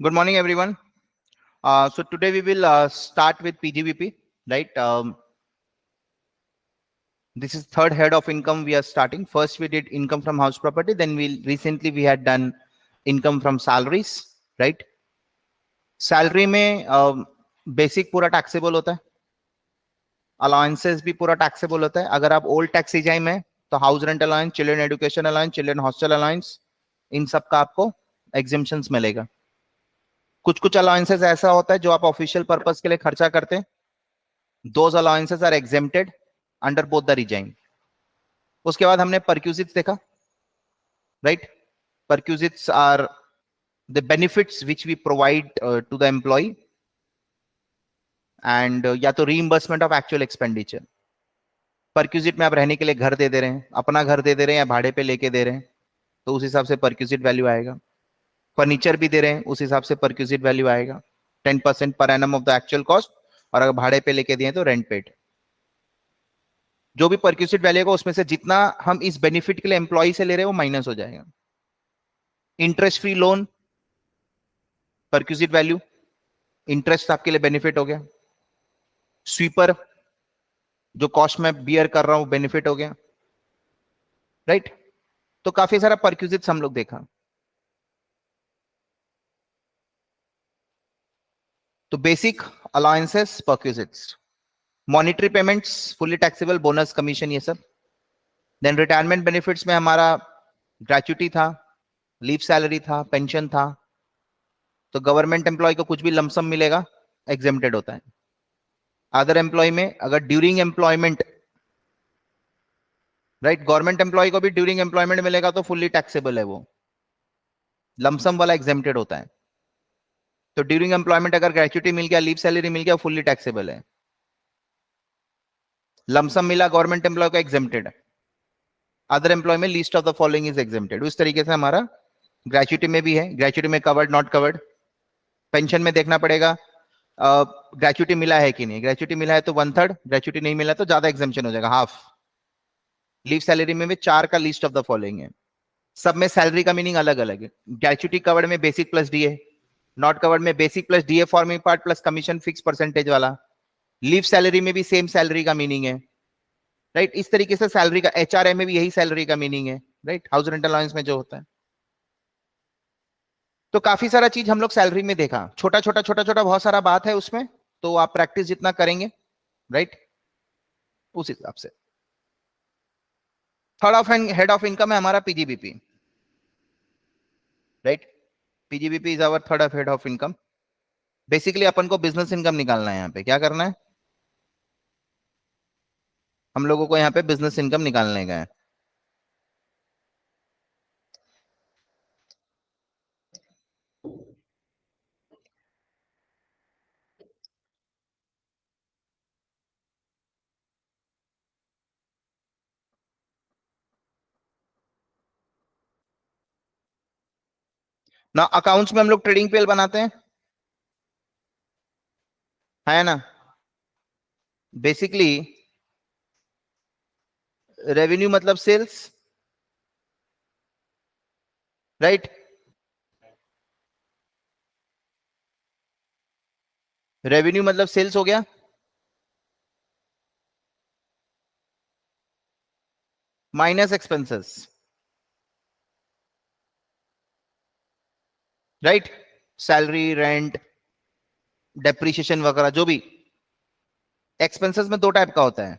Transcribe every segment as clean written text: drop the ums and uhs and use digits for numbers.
Good morning, everyone. So today we will start with PGBP, right? This is third head of income we are starting. First we did income from house property. Then recently we had done income from salaries, right? Salary में basic पूरा taxable होता है. Allowances भी पूरा taxable होता है. अगर आप old tax regime में तो house rent allowance, children education allowance, children hostel allowance, इन सब का आपको exemptions मिलेगा. कुछ कुछ अलाउंसेस ऐसा होता है जो आप ऑफिशियल पर्पस के लिए खर्चा करते हैं. Those allowances are exempted under both the regime. उसके बाद हमने परक्यूजिट्स देखा, right? Perquisites are the benefits which we provide to the employee and या तो reimbursement of actual expenditure. Perquisite में आप रहने के लिए घर दे रहे हैं, अपना घर दे रहे हैं या भाड़े पे लेके दे रहे हैं, तो उस हिसाब से परक्यूजिट वैल्यू आएगा. फर्नीचर भी दे रहे हैं, उस हिसाब से परक्यूजिट वैल्यू आएगा 10% per annum of the actual cost. और अगर भाड़े पे लेके दिए तो रेंट पेड. जो भी परक्यूजिट वैल्यू होगा उसमें से जितना हम इस बेनिफिट के लिए एम्प्लॉय से ले रहे हैं वो माइनस हो जाएगा. Interest free loan, perquisite value, interest आपके लिए बेनिफिट हो गया. स्वीपर, जो कॉस्ट में बियर कर रहा हूं बेनिफिट हो गया, राइट? तो काफी सारा परक्यूजिट्स हम लोग देखा. तो basic allowances, perquisites, monetary payments, fully taxable, bonus, commission, ये सब. देन रिटायरमेंट बेनिफिट्स में हमारा ग्रेच्युटी था, लीव सैलरी था, पेंशन था. तो गवर्नमेंट एम्प्लॉय को कुछ भी लमसम मिलेगा, एग्जेम्प्टेड होता है. अदर एम्प्लॉय में अगर during employment, right, government employee को भी ड्यूरिंग एम्प्लॉयमेंट मिलेगा तो फुल्ली टैक्सेबल है वो. लमसम वाला एग्जेम्प्टेड होता है. तो ड्यूरिंग एम्प्लॉयमेंट अगर ग्रेच्युटी मिल गया, लीव सैलरी मिल गया, फुल्ली टैक्सेबल है. लमसम मिला गवर्नमेंट एम्प्लॉय को, एग्जेम्प्टेड. अदर एम्प्लॉय में least of the following is exempted. उस तरीके से हमारा ग्रेच्युटी में भी है. ग्रेच्युटी में कवर्ड, नॉट कवर्ड. पेंशन में देखना पड़ेगा ग्रेच्युटी मिला है कि नहीं. ग्रेच्युटी मिला है तो 1/3, ग्रेच्युटी नहीं मिला तो ज्यादा एग्जेम्पशन हो जाएगा, हाफ. लीव सैलरी में भी 4 का लिस्ट ऑफ द फॉलोइंग है. सब में सैलरी का मीनिंग अलग अलग है. ग्रेच्युटी कवर्ड में basic plus DA, not covered में basic plus DA forming part plus commission fix percentage वाला. लीव सैलरी में भी सेम सैलरी का मीनिंग है, राइट? इस तरीके से सैलरी का, एचआरए में भी यही सैलरी का मीनिंग है, राइट? हाउस रेंट अलाउंस में जो होता है. तो काफी सारा चीज हम लोग सैलरी में देखा. छोटा छोटा छोटा छोटा बहुत सारा बात है उसमें, तो आप प्रैक्टिस जितना करेंगे, राइट, उस हिसाब से. Third of head of income है हमारा PGBP, right? PGBP is our third of head of income. Basically अपन को बिजनेस इनकम निकालना है. यहाँ पे क्या करना है हम लोगों को? यहाँ पे बिजनेस इनकम निकालने का है. ना अकाउंट्स में हम लोग ट्रेडिंग पेल बनाते हैं, है ना? बेसिकली रेवेन्यू मतलब सेल्स, राइट? रेवेन्यू मतलब सेल्स हो गया, minus expenses, right? Salary, rent, depreciation वगैरह जो भी. एक्सपेंसेस में दो टाइप का होता है.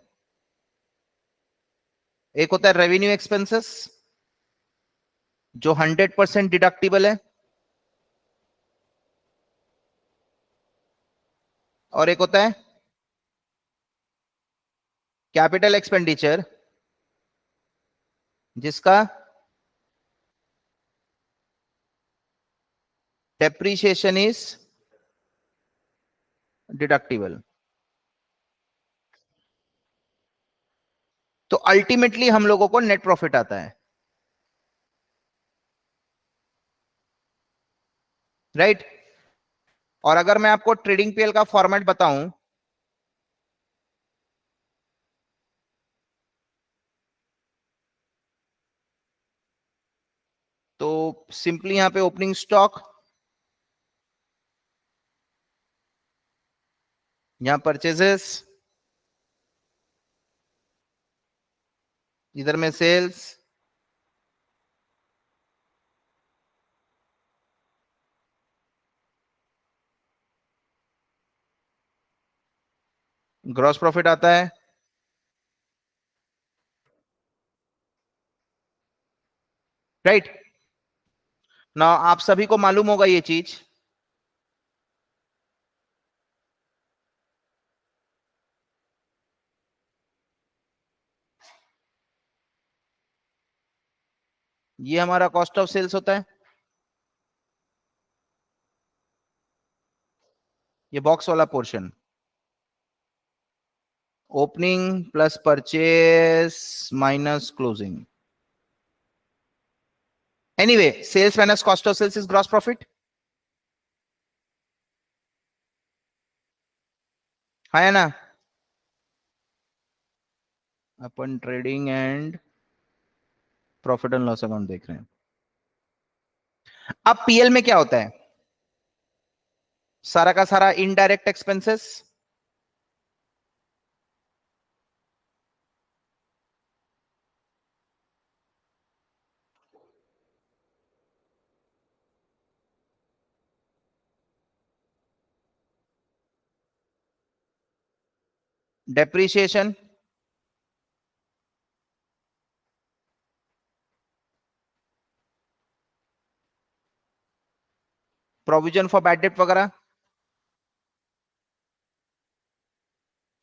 एक होता है रेवेन्यू एक्सपेंसेस जो 100% डिडक्टिबल है, और एक होता है कैपिटल एक्सपेंडिचर जिसका डेप्रिसिएशन इज डिडक्टिबल. तो अल्टीमेटली हम लोगों को नेट प्रॉफिट आता है, राइट? और अगर मैं आपको ट्रेडिंग पीएल का फॉर्मेट बताऊं, तो सिंपली यहां पे ओपनिंग स्टॉक, यहां परचेजेस, इधर में सेल्स, ग्रॉस प्रॉफिट आता है। राइट ना, आप सभी को मालूम होगा ये चीज। ये हमारा कॉस्ट ऑफ सेल्स होता है, ये बॉक्स वाला portion. Opening plus purchase minus closing. Anyway, sales minus cost of sales is gross profit. है ना? अपन trading and profit and loss account देख रहे हैं। अब पीएल में क्या होता है? सारा का सारा indirect expenses, depreciation, provision for bad date वगैरह।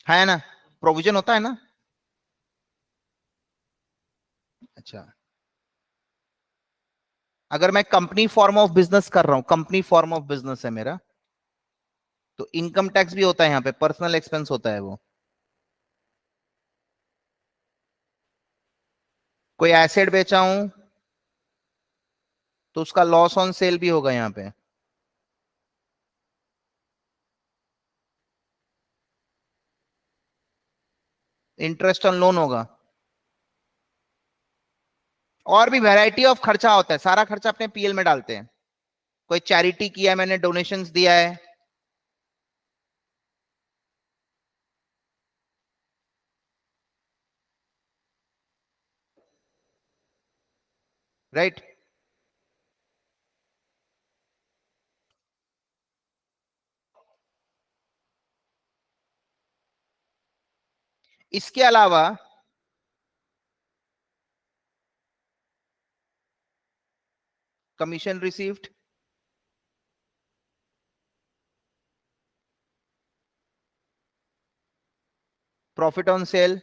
है ना? प्रोविजन होता है ना? अच्छा, अगर मैं कंपनी फॉर्म ऑफ बिजनेस कर रहा हूं, कंपनी फॉर्म ऑफ बिजनेस है मेरा, तो इनकम टैक्स भी होता है यहां पे, पर्सनल एक्सपेंस होता है वो। कोई एसेट बेचा हूं तो उसका लॉस ऑन सेल भी होगा यहां पे। इंटरेस्ट ऑन लोन होगा। और भी वैरायटी ऑफ खर्चा होता है, सारा खर्चा अपने पीएल में डालते हैं। कोई चैरिटी किया है, मैंने डोनेशंस दिया है। राइट? इसके अलावा commission received, profit on sale,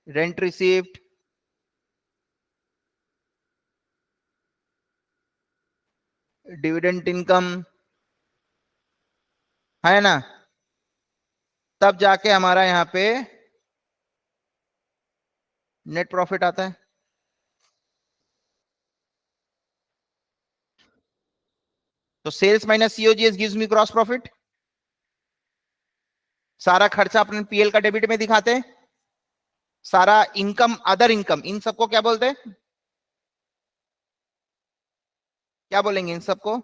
rent received, dividend income. है ना? तब जाके हमारा यहां पे नेट प्रॉफिट आता है। तो sales minus COGS gives me gross profit. सारा खर्चा अपने पीएल का डेबिट में दिखाते हैं। सारा इनकम, अदर इनकम, इन सबको क्या बोलते हैं? क्या बोलेंगे इन सबको?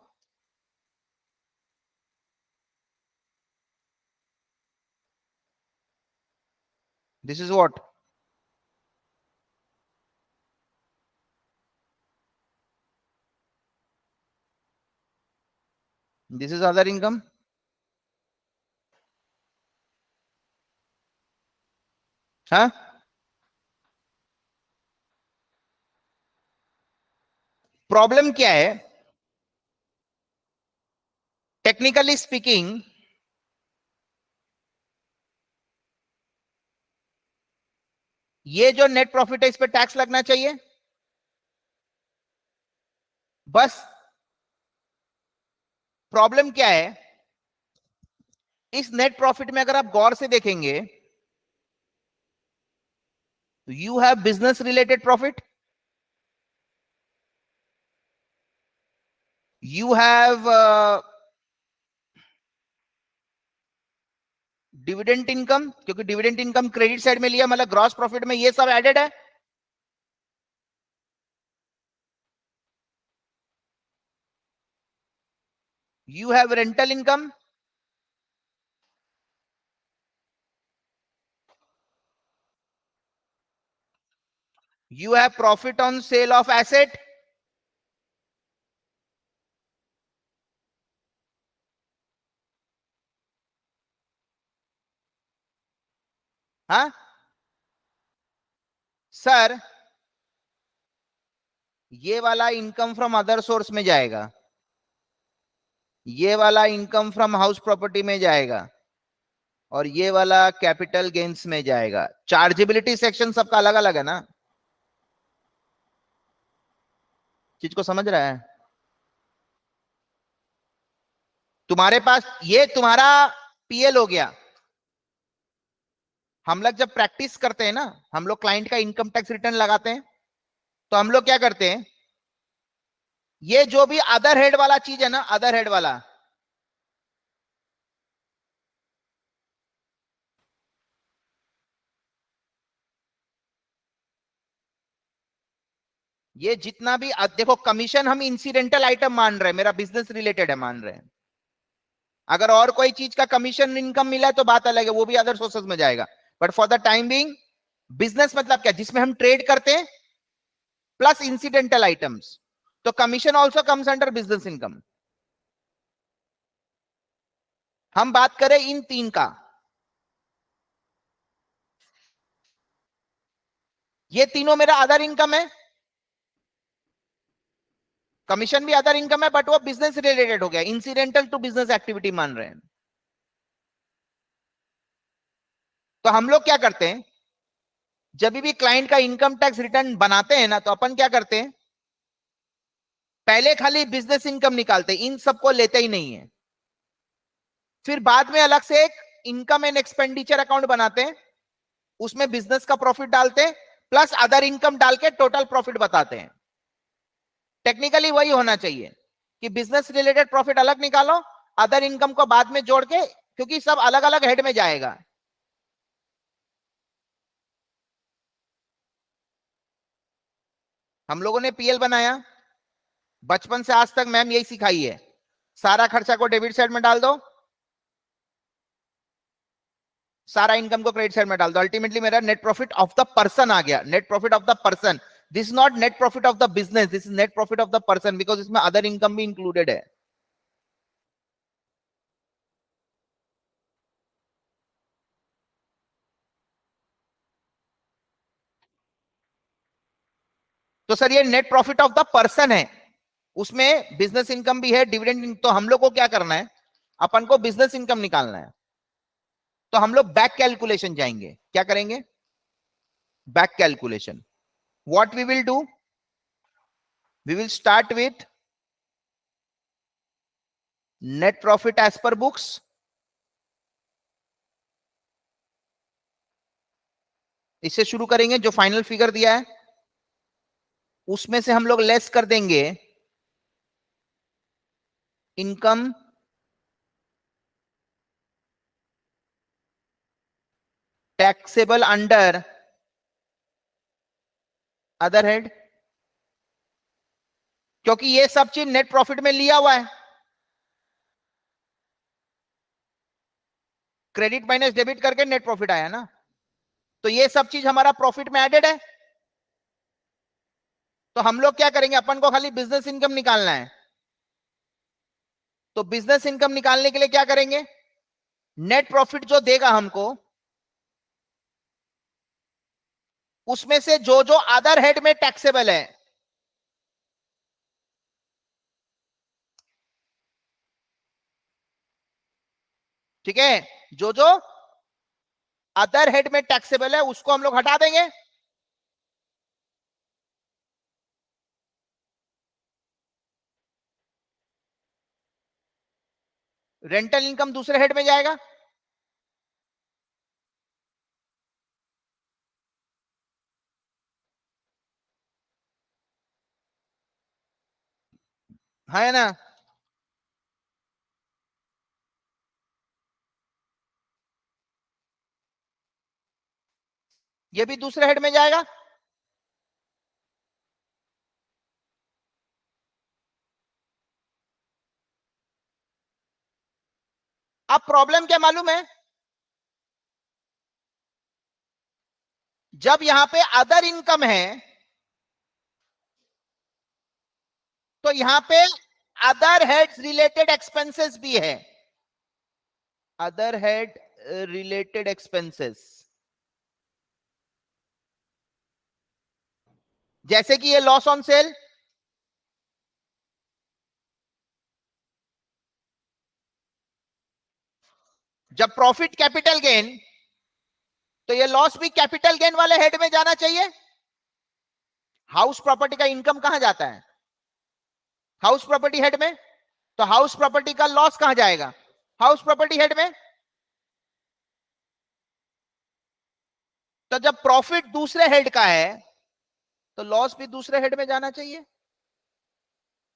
This is what? This is other income. हाँ, प्रॉब्लम क्या है? टेक्निकली स्पीकिंग, ये जो नेट प्रॉफिट है इस पे टैक्स लगना चाहिए बस। प्रॉब्लम क्या है? इस नेट प्रॉफिट में अगर आप गौर से देखेंगे, you have business related profit, you have dividend income, क्योंकि डिविडेंड इनकम क्रेडिट साइड में लिया, मतलब ग्रॉस प्रॉफिट में ये सब एडेड है। You have rental income. You have profit on sale of asset. हाँ सर, ये वाला इनकम फ्रॉम अदर सोर्स में जाएगा, ये वाला इनकम फ्रॉम हाउस प्रॉपर्टी में जाएगा, और ये वाला कैपिटल गेन्स में जाएगा। चार्जेबिलिटी सेक्शन सबका अलग अलग है ना, चीज को समझ रहा है? तुम्हारे पास ये तुम्हारा पीएल हो गया। हम लोग जब प्रैक्टिस करते हैं ना, हम लोग क्लाइंट का इनकम टैक्स रिटर्न लगाते हैं, तो हम लोग क्या करते हैं, ये जो भी अदर हेड वाला चीज है ना, अदर हेड वाला, ये जितना भी देखो, कमीशन हम इंसिडेंटल आइटम मान रहे हैं, मेरा बिजनेस रिलेटेड है मान रहे हैं। अगर और कोई चीज का कमीशन इनकम मिला है तो बात अलग है, वो भी अदर सोर्सेज में जाएगा। But for the time being, business मतलब क्या, जिसमें हम ट्रेड करते हैं प्लस इंसिडेंटल आइटम्स, तो commission also comes under business income. हम बात करें इन तीन का, ये तीनों मेरा अदर इनकम है, कमीशन भी अदर इनकम है, बट वो बिजनेस रिलेटेड हो गया, इंसिडेंटल टू बिजनेस एक्टिविटी मान रहे हैं। तो हम लोग क्या करते हैं, जब भी क्लाइंट का इनकम टैक्स रिटर्न बनाते हैं ना, तो अपन क्या करते हैं, पहले खाली बिजनेस इनकम निकालते हैं, इन सबको लेते ही नहीं है। फिर बाद में अलग से एक इनकम एंड एक्सपेंडिचर अकाउंट बनाते हैं, उसमें बिजनेस का प्रॉफिट डालते हैं प्लस अदर इनकम डाल के टोटल प्रॉफिट बताते हैं। टेक्निकली वही होना चाहिए कि बिजनेस रिलेटेड प्रॉफिट अलग निकालो, अदर इनकम को बाद में जोड़ के, क्योंकि सब अलग अलग हेड में जाएगा। हम लोगों ने पीएल बनाया, बचपन से आज तक मैम यही सिखाई है, सारा खर्चा को डेबिट साइड में डाल दो, सारा इनकम को क्रेडिट साइड में डाल दो, अल्टीमेटली मेरा net profit of the person आ गया, net profit of the person. This is not net profit of the business, this is net profit of the person, because इसमें अदर इनकम भी included है। तो सर ये net profit of the person है, उसमें business income भी है, dividend. तो हम लोग को क्या करना है, अपन को बिजनेस इनकम निकालना है, तो हम लोग बैक कैलकुलेशन जाएंगे। क्या करेंगे, back calculation. What we will do, we will start with net profit as per books, इससे शुरू करेंगे, जो फाइनल फिगर दिया है उसमें से हम लोग लेस कर देंगे income taxable under other head, क्योंकि ये सब चीज नेट प्रॉफिट में लिया हुआ है। क्रेडिट माइनस डेबिट करके नेट प्रॉफिट आया ना, तो ये सब चीज हमारा प्रॉफिट में एडेड है। तो हम लोग क्या करेंगे, अपन को खाली बिजनेस इनकम निकालना है, तो बिजनेस इनकम निकालने के लिए क्या करेंगे, नेट प्रॉफिट जो देगा हमको, उसमें से जो जो अदर हेड में टैक्सेबल है, ठीक है, जो जो अदर हेड में टैक्सेबल है उसको हम लोग हटा देंगे। रेंटल इनकम दूसरे हेड में जाएगा, है ना? ये भी दूसरे हेड में जाएगा। अब प्रॉब्लम क्या मालूम है, जब यहां पे अदर इनकम है तो यहां पे अदर हेड्स रिलेटेड एक्सपेंसेस भी है, अदर हेड रिलेटेड एक्सपेंसेस, जैसे कि ये लॉस ऑन सेल, जब प्रॉफिट कैपिटल गेन, तो ये लॉस भी कैपिटल गेन वाले हेड में जाना चाहिए। हाउस प्रॉपर्टी का इनकम कहां जाता है, हाउस प्रॉपर्टी हेड में, तो हाउस प्रॉपर्टी का लॉस कहां जाएगा, हाउस प्रॉपर्टी हेड में। तो जब प्रॉफिट दूसरे हेड का है तो लॉस भी दूसरे हेड में जाना चाहिए।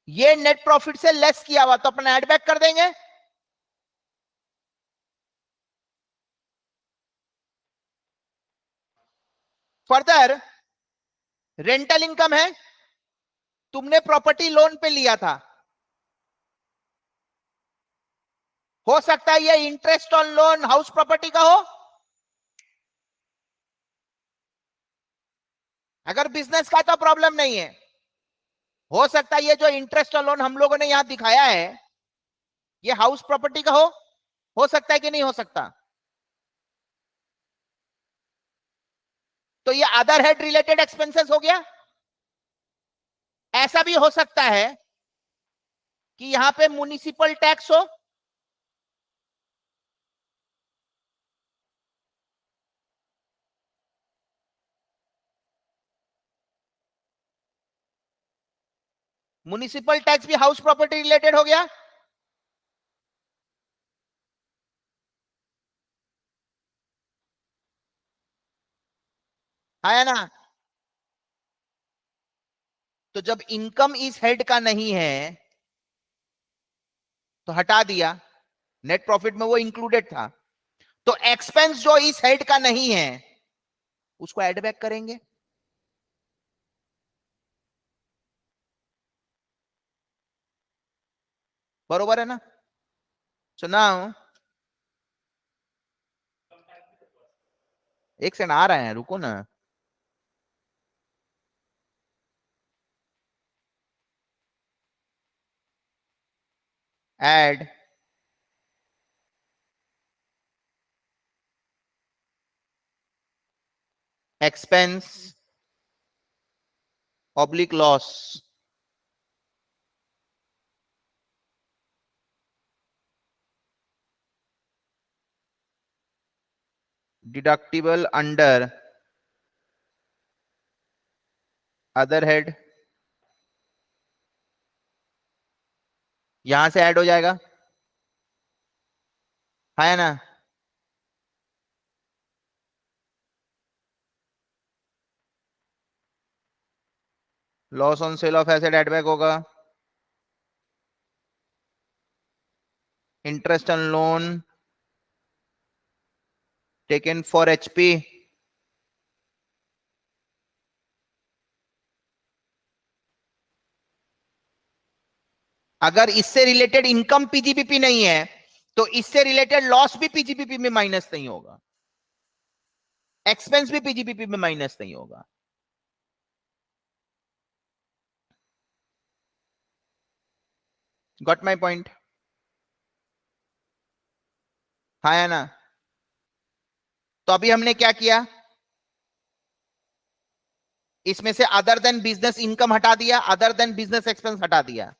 ये नेट प्रॉफिट से लेस किया हुआ तो अपन ऐड बैक कर देंगे। फर्दर रेंटल इनकम है, तुमने प्रॉपर्टी लोन पे लिया था, हो सकता है ये interest on loan house property का हो, अगर बिजनेस का तो प्रॉब्लम नहीं है। हो सकता है ये जो इंटरेस्ट ऑन लोन हम लोगों ने यहां दिखाया है ये हाउस प्रॉपर्टी का हो सकता है कि नहीं हो सकता। तो ये अदर हेड रिलेटेड एक्सपेंसेस हो गया। ऐसा भी हो सकता है कि यहां पे म्युनिसिपल टैक्स हो, म्युनिसिपल टैक्स भी हाउस प्रॉपर्टी रिलेटेड हो गया। है ना, तो जब इनकम इस हेड का नहीं है तो हटा दिया, नेट प्रॉफिट में वो इंक्लूडेड था, तो एक्सपेंस जो इस हेड का नहीं है उसको ऐड बैक करेंगे। बरोबर है ना। सुना, एक सेकंड आ रहे हैं, रुको ना। Add expense oblique loss, deductible under other head, यहां से ऐड हो जाएगा, है ना। Loss on sale of asset add back होगा, interest on loan taken for HP, अगर इससे रिलेटेड इनकम पीजीबीपी नहीं है तो इससे रिलेटेड लॉस भी पीजीबीपी में माइनस नहीं होगा, एक्सपेंस भी पीजीबीपी में माइनस नहीं होगा। गॉट माय पॉइंट, हाँ है ना। तो अभी हमने क्या किया, इसमें से अदर देन बिजनेस इनकम हटा दिया, अदर देन बिजनेस एक्सपेंस हटा दिया,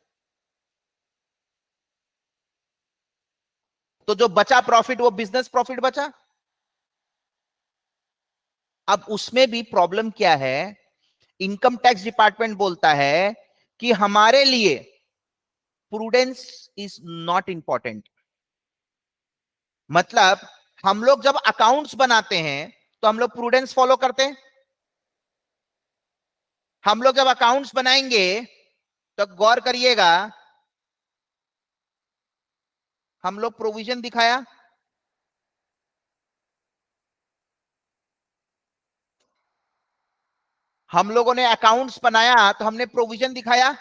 तो जो बचा प्रॉफिट वो बिजनेस प्रॉफिट बचा। अब उसमें भी प्रॉब्लम क्या है, इनकम टैक्स डिपार्टमेंट बोलता है कि हमारे लिए प्रूडेंस इज नॉट इंपॉर्टेंट। मतलब हम लोग जब अकाउंट्स बनाते हैं तो हम लोग प्रूडेंस फॉलो करते हैं, हम लोग जब अकाउंट्स बनाएंगे तो गौर करिएगा, हम लोग प्रोविजन दिखाया, हम लोगों ने अकाउंट्स बनाया तो हमने प्रोविजन दिखाया,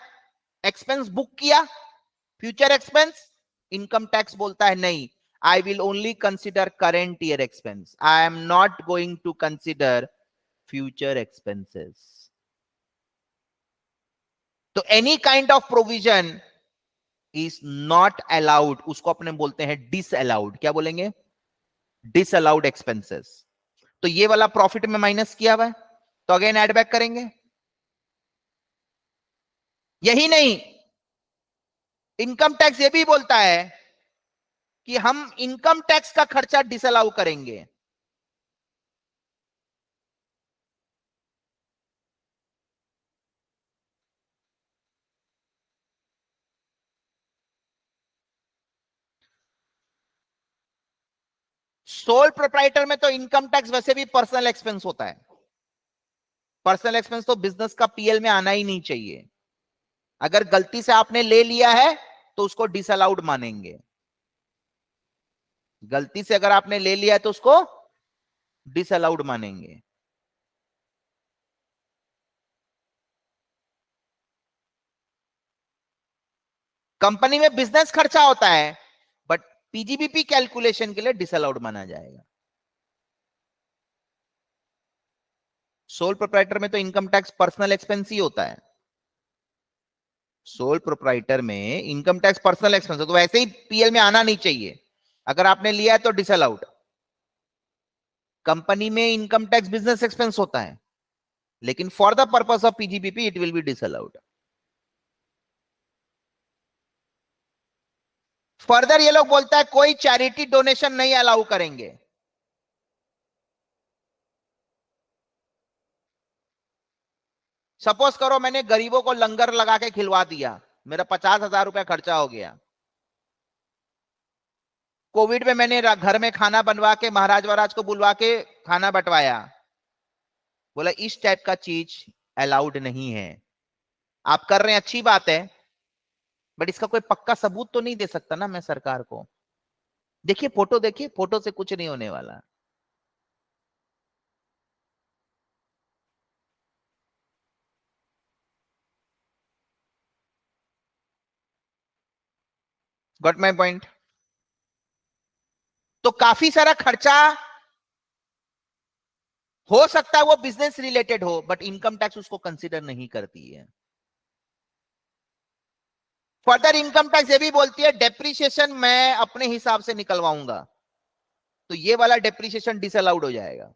एक्सपेंस बुक किया, फ्यूचर एक्सपेंस। इनकम टैक्स बोलता है नहीं, I will only consider current year expense. I am not going to consider future expenses. तो any kind of provision is not allowed, उसको अपने बोलते हैं disallowed. क्या बोलेंगे? Disallowed expenses. तो ये वाला प्रॉफिट में माइनस किया हुआ है, तो अगेन एड बैक करेंगे. यही नहीं, इनकम टैक्स ये भी बोलता है कि हम इनकम टैक्स का खर्चा डिसअलाउ करेंगे. सोल प्रोप्राइटर में तो इनकम टैक्स वैसे भी पर्सनल एक्सपेंस होता है. पर्सनल एक्सपेंस तो बिजनेस का पीएल में आना ही नहीं चाहिए. अगर गलती से आपने ले लिया है तो उसको डिसअलाउड मानेंगे. गलती से अगर आपने ले लिया है तो उसको डिसअलाउड मानेंगे. कंपनी में बिजनेस खर्चा होता है, बट पीजीबीपी कैलकुलेशन के लिए डिसअलाउड माना जाएगा. सोल प्रोप्राइटर में तो इनकम टैक्स पर्सनल एक्सपेंस ही होता है. सोल प्रोप्राइटर में इनकम टैक्स पर्सनल एक्सपेंस है, तो वैसे ही पीएल में आना नहीं चाहिए. अगर आपने लिया है तो डिसअलाउड. कंपनी में इनकम टैक्स बिजनेस एक्सपेंस होता है, लेकिन for the purpose of PGBP it will be disallowed. Further ये लोग बोलता है कोई चैरिटी डोनेशन नहीं अलाउ करेंगे. सपोज करो मैंने गरीबों को लंगर लगा के खिलवा दिया, मेरा 50,000 रुपया खर्चा हो गया. कोविड में मैंने घर में खाना बनवा के महाराज वराज को बुलवा के खाना बंटवाया. बोला इस टाइप का चीज अलाउड नहीं है. आप कर रहे हैं अच्छी बात है, बट इसका कोई पक्का सबूत तो नहीं दे सकता ना मैं सरकार को. देखिए फोटो से कुछ नहीं होने वाला. Got my point. तो काफी सारा खर्चा हो सकता है वो बिजनेस रिलेटेड हो, बट इनकम टैक्स उसको कंसीडर नहीं करती है. फर्दर इनकम टैक्स ये भी बोलती है डेप्रिसिएशन मैं अपने हिसाब से निकलवाऊंगा, तो ये वाला डेप्रिसिएशन डिसअलाउड हो जाएगा.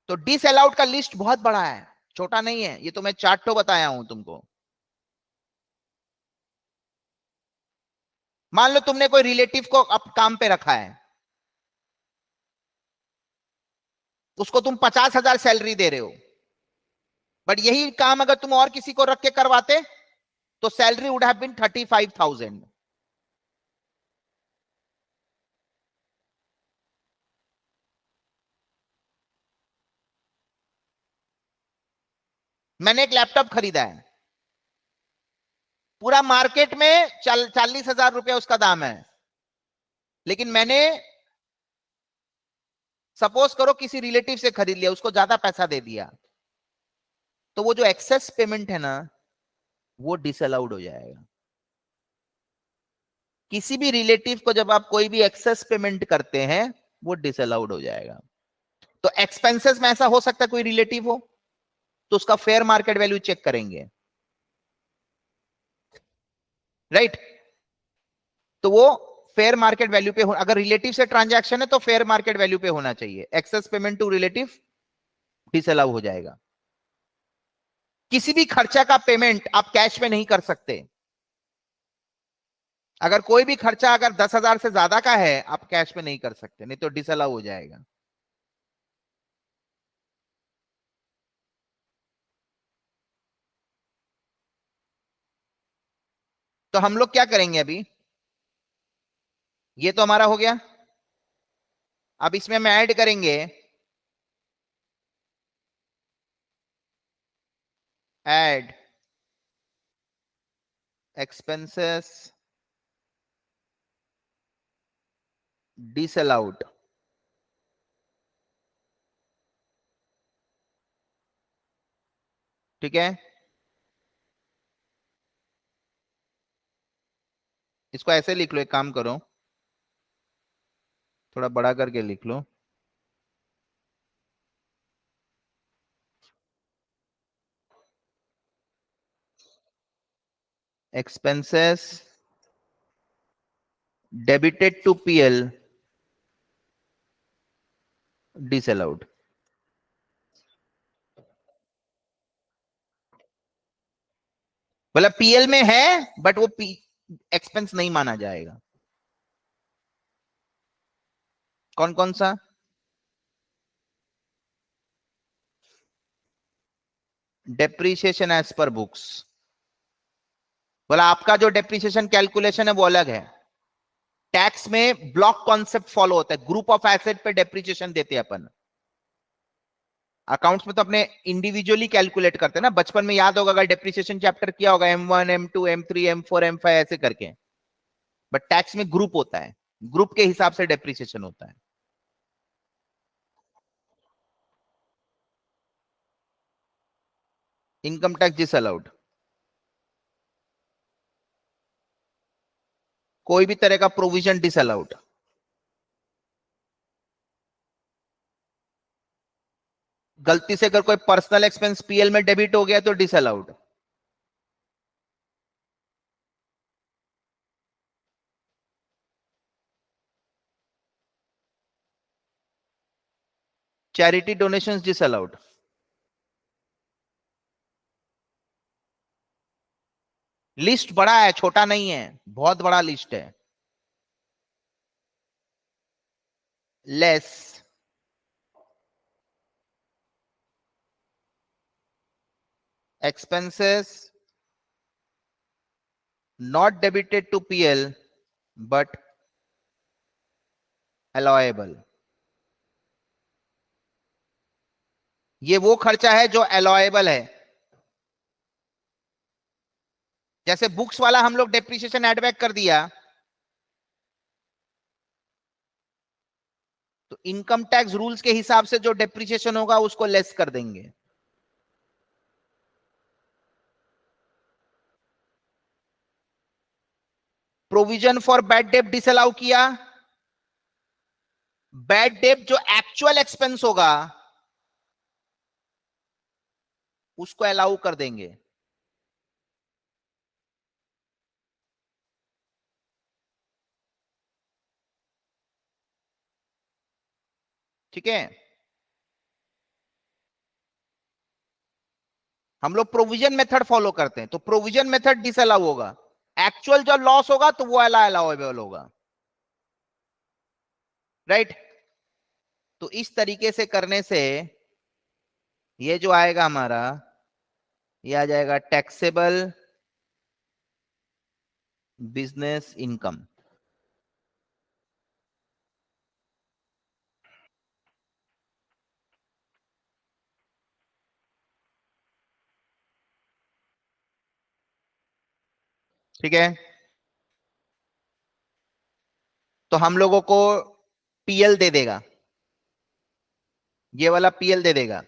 तो डिसअलाउड का लिस्ट बहुत बड़ा है, छोटा नहीं है. ये तो मैं चार्ट तो बताया हूं तुमको. मान लो तुमने कोई रिलेटिव को अब काम पे रखा है, उसको तुम 50,000 सैलरी दे रहे हो, बट यही काम अगर तुम और किसी को रख के करवाते तो सैलरी वुड हैव बीन 35,000. मैंने एक लैपटॉप खरीदा है, पूरा मार्केट में 40,000 रुपया उसका दाम है, लेकिन मैंने सपोज करो किसी रिलेटिव से खरीद लिया, उसको ज्यादा पैसा दे दिया, तो वो जो एक्सेस पेमेंट है ना वो डिसअलाउड हो जाएगा. किसी भी रिलेटिव को जब आप कोई भी एक्सेस पेमेंट करते हैं वो डिसअलाउड हो जाएगा. तो एक्सपेंसेस में ऐसा हो सकता है कोई रिलेटिव हो तो उसका फेयर मार्केट वैल्यू चेक करेंगे, राइट. तो वो फेयर मार्केट वैल्यू पे अगर रिलेटिव से ट्रांजैक्शन है तो फेयर मार्केट वैल्यू पे होना चाहिए. Excess payment to relative disallow हो जाएगा. किसी भी खर्चा का पेमेंट आप कैश में नहीं कर सकते. अगर कोई भी खर्चा अगर 10,000 से ज्यादा का है आप कैश में नहीं कर सकते, नहीं तो डिसअलाउ हो जाएगा. तो हम लोग क्या करेंगे अभी, ये तो हमारा हो गया. अब इसमें हम ऐड करेंगे ऐड एक्सपेंसेस डिसअलाउड. ठीक है. इसको ऐसे लिख लो, एक काम करो, थोड़ा बड़ा करके लिख लो। Expenses debited to PL disallowed. मतलब पीएल में है बट वो एक्सपेंस नहीं माना जाएगा। कौन कौन सा? Depreciation as per books. बोला आपका जो डेप्रीशिएशन कैलकुलेशन है वो अलग है। टैक्स में ब्लॉक कॉन्सेप्ट फॉलो होता है, ग्रुप ऑफ एसेट पे डेप्रीशिएशन देते हैं अपन। अकाउंट्स में तो अपने इंडिविजुअली कैलकुलेट करते हैं ना, बचपन में याद होगा अगर डेप्रीशिएशन चैप्टर किया होगा, M1 M2 M3 M4 M5 ऐसे करके। बट टैक्स में ग्रुप होता है, ग्रुप के हिसाब से डेप्रीशिएशन होता है। इनकम टैक्स डिसअलाउड, कोई भी तरह का प्रोविजन डिसअलाउड। गलती से अगर कोई पर्सनल एक्सपेंस पीएल में डेबिट हो गया तो disallowed. Charity donations disallowed. List बड़ा है, छोटा नहीं है, बहुत बड़ा लिस्ट है। Less expenses not debited to PL but allowable। ये वो खर्चा है जो अलाउएबल है। जैसे बुक्स वाला हम लोग डेप्रिसिएशन एड बैक कर दिया, तो इनकम टैक्स रूल्स के हिसाब से जो डेप्रिसिएशन होगा उसको लेस कर देंगे। Provision for bad date disallow किया, बैड डेट जो एक्चुअल एक्सपेंस होगा उसको अलाउ कर देंगे। ठीक है, हम लोग प्रोविजन मेथड फॉलो करते हैं, तो प्रोविजन मेथड डिसअलाउ होगा, एक्चुअल जो लॉस होगा तो वो अलाउएबल होगा। राइट? तो इस तरीके से करने से ये जो आएगा हमारा, ये आ जाएगा टैक्सेबल बिजनेस इनकम। ठीक है, तो हम लोगों को पीएल दे देगा, ये वाला पीएल दे देगा।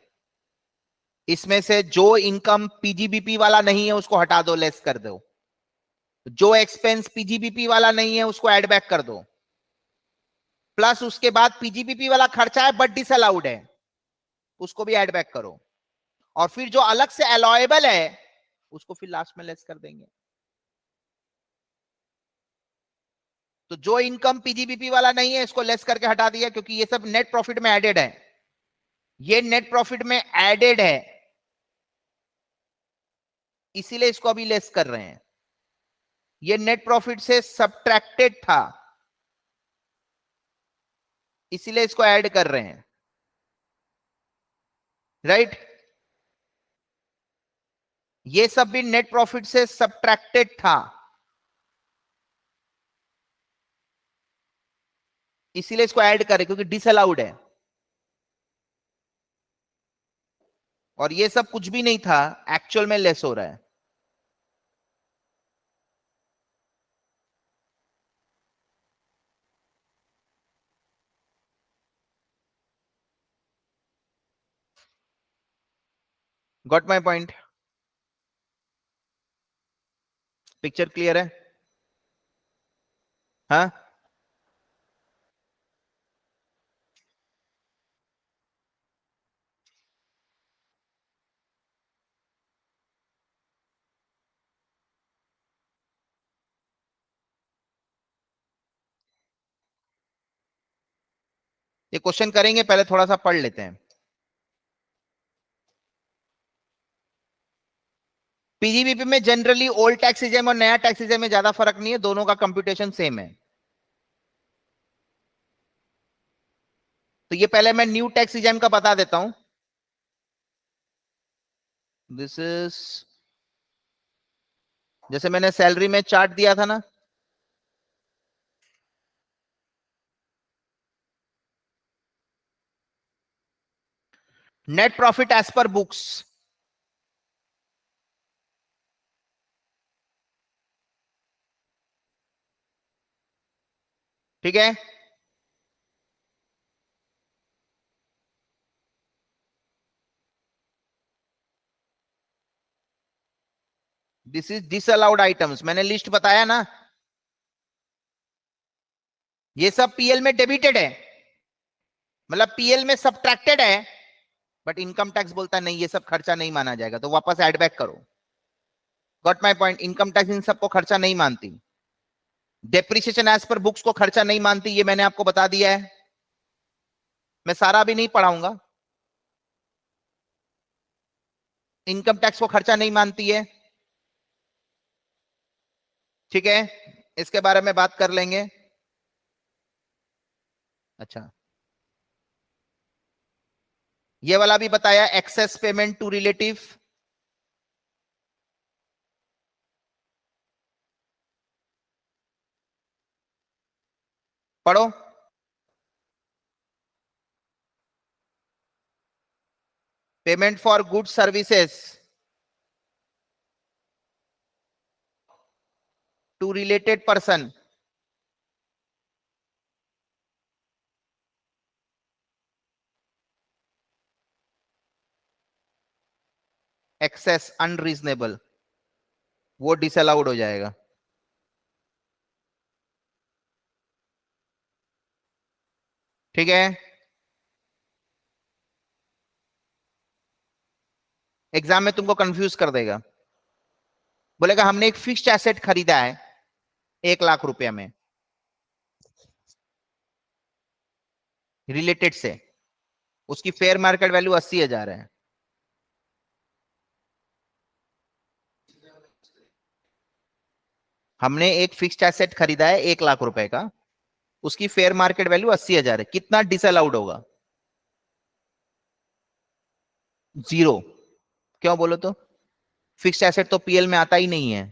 इसमें से जो इनकम पीजीबीपी वाला नहीं है उसको हटा दो, लेस कर दो। जो एक्सपेंस पीजीबीपी वाला नहीं है उसको ऐड बैक कर दो, प्लस उसके बाद पीजीबीपी वाला खर्चा है बट डिसअलाउड है, उसको भी ऐड बैक करो, और फिर जो अलग से अलाउएबल है उसको फिर लास्ट में लेस कर देंगे। तो जो इनकम पीजीबीपी वाला नहीं है इसको लेस करके हटा दिया, क्योंकि ये सब नेट प्रॉफिट में एडेड है, ये नेट प्रॉफिट में एडेड है, इसीलिए इसको अभी लेस कर रहे हैं। ये नेट प्रॉफिट से सब्ट्रैक्टेड था, इसीलिए इसको ऐड कर रहे हैं। राइट? ये सब भी नेट प्रॉफिट से सब्ट्रैक्टेड था, इसीलिए इसको ऐड करें, क्योंकि डिसअलाउड है। और ये सब कुछ भी नहीं था, एक्चुअल में लेस हो रहा है। Got my point? Picture clear है? हाँ, ये क्वेश्चन करेंगे, पहले थोड़ा सा पढ़ लेते हैं। पीजीबीपी में जनरली ओल्ड टैक्स रिजिम और नया टैक्स रिजिम में ज्यादा फर्क नहीं है, दोनों का कंप्यूटेशन सेम है। तो ये पहले मैं न्यू टैक्स रिजिम का बता देता हूं। दिस इज, जैसे मैंने सैलरी में चार्ट दिया था ना, net profit as per books, ठीक है। दिस इज डिसअलाउड आइटम्स, मैंने लिस्ट बताया ना। ये सब पीएल में डेबिटेड है, मतलब पीएल में सब्ट्रैक्टेड है, बट इनकम टैक्स बोलता है नहीं, ये सब खर्चा नहीं माना जाएगा, तो वापस ऐड बैक करो। Got my point? Income tax in सबको खर्चा नहीं मानती। डेप्रिसिएशन एज पर बुक्स को खर्चा नहीं मानती, ये मैंने आपको बता दिया है। मैं सारा भी नहीं पढ़ाऊंगा। इनकम टैक्स को खर्चा नहीं मानती है, ठीक है। इसके बारे में बात कर लेंगे। अच्छा, ये वाला भी बताया, एक्सेस पेमेंट टू रिलेटिव। पढ़ो। Payment for good services to related person, excess unreasonable, वो डिसअलाउड हो जाएगा। ठीक है। एग्जाम में तुमको कंफ्यूज कर देगा, बोलेगा हमने एक फिक्स्ड एसेट खरीदा है 1 लाख रुपया में रिलेटेड से, उसकी फेयर मार्केट वैल्यू 80,000 है। हमने एक फिक्स्ड एसेट खरीदा है 1 लाख रुपए का, उसकी फेयर मार्केट वैल्यू 80,000 है, कितना डिसअलाउड होगा? 0। क्यों बोलो तो? फिक्स्ड एसेट तो पीएल में आता ही नहीं है।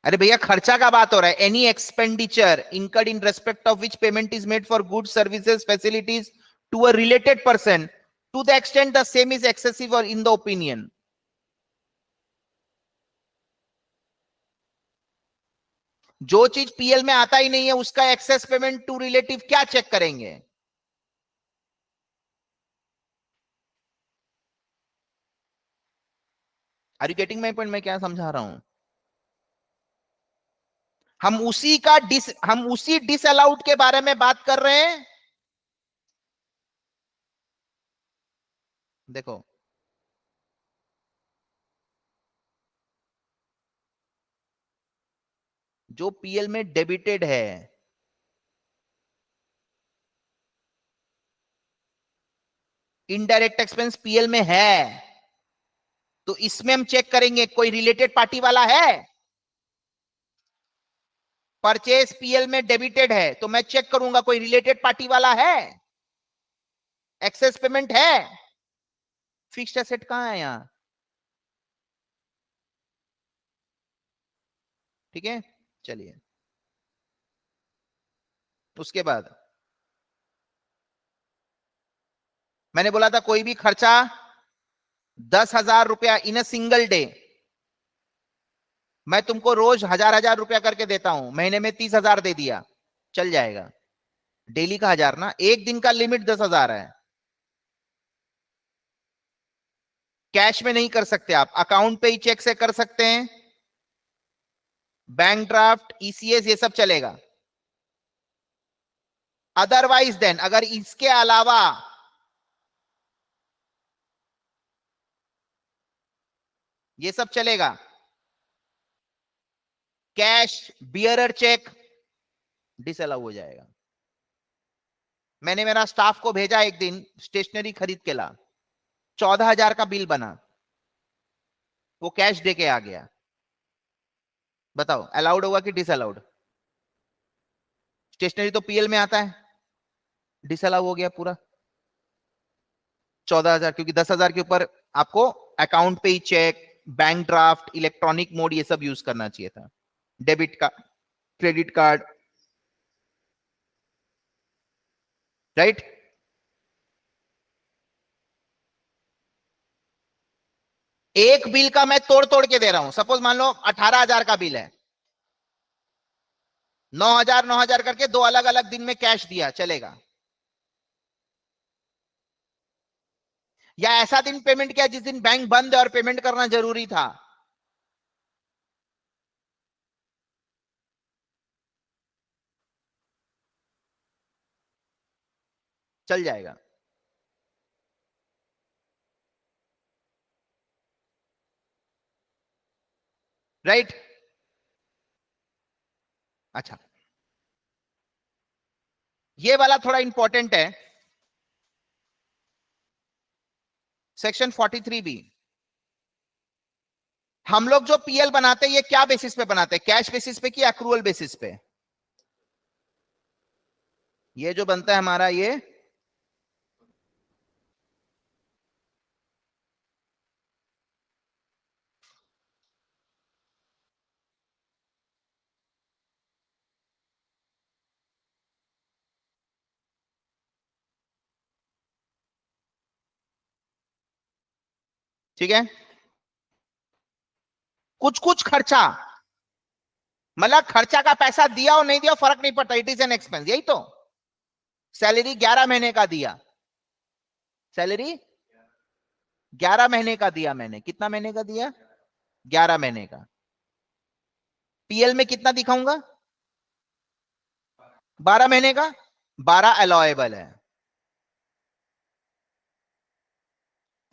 अरे भैया, खर्चा का बात हो रहा है। Any expenditure incurred in respect of which payment is made for good services facilities to a related person to the extent the same is excessive और इन द ओपिनियन। जो चीज पीएल में आता ही नहीं है उसका एक्सेस पेमेंट टू रिलेटिव क्या check करेंगे? Are you getting my point? मैं क्या समझा रहा हूं? हम उसी डिसअलाउड के बारे में बात कर रहे हैं। देखो, जो पीएल में डेबिटेड है, इनडायरेक्ट एक्सपेंस पीएल में है, तो इसमें हम चेक करेंगे कोई रिलेटेड पार्टी वाला है। परचेज पीएल में डेबिटेड है तो मैं चेक करूंगा कोई रिलेटेड पार्टी वाला है, एक्सेस पेमेंट है। फिक्स्ड एसेट कहां है यहां? ठीक है, चलिए। उसके बाद मैंने बोला था कोई भी खर्चा 10,000 रुपया इन अ सिंगल डे, मैं तुमको रोज 1,000 1,000 रुपया करके देता हूं, महीने में 30,000 दे दिया, चल जाएगा। डेली का 1,000 ना, एक दिन का लिमिट 10,000 है। कैश में नहीं कर सकते आप, अकाउंट पे ही चेक से कर सकते हैं, बैंक ड्राफ्ट, ईसीएस, ये सब चलेगा। अदरवाइज देन अगर इसके अलावा ये सब चलेगा, कैश, बियरर चेक डिसअलाउ हो जाएगा। मैंने मेरा स्टाफ को भेजा एक दिन, स्टेशनरी खरीद के ला, 14,000 का बिल बना, वो कैश दे के आ गया। बताओ अलाउड होगा कि डिसअलाउड? स्टेशनरी तो पीएल में आता है, डिसअलाउ हो गया पूरा 14,000, क्योंकि 10,000 के ऊपर आपको अकाउंट पे ही cheque, bank draft, electronic mode ये सब यूज करना चाहिए था, debit card, credit card, right. एक बिल का मैं तोड़ तोड़ के दे रहा हूं, सपोज मान लो 18,000 का बिल है, 9,000 9,000 करके दो अलग अलग दिन में कैश दिया, चलेगा? या ऐसा दिन पेमेंट किया जिस दिन बैंक बंद है और पेमेंट करना जरूरी था, चल जाएगा, राइट। अच्छा, ये वाला थोड़ा इंपॉर्टेंट है, सेक्शन 43B। हम लोग जो पीएल बनाते हैं ये क्या बेसिस पे बनाते हैं, कैश बेसिस पे कि एक्रूअल बेसिस पे? ये जो बनता है हमारा ये ठीक है, कुछ कुछ खर्चा, मतलब खर्चा का पैसा दिया और नहीं दिया फर्क नहीं पड़ता, इट इज एन एक्सपेंस, यही तो। सैलरी 11 महीने का दिया, सैलरी 11 महीने का दिया मैंने, कितना महीने का दिया? 11 महीने का। पीएल में कितना दिखाऊंगा? 12 महीने का। 12 अलाउएबल है,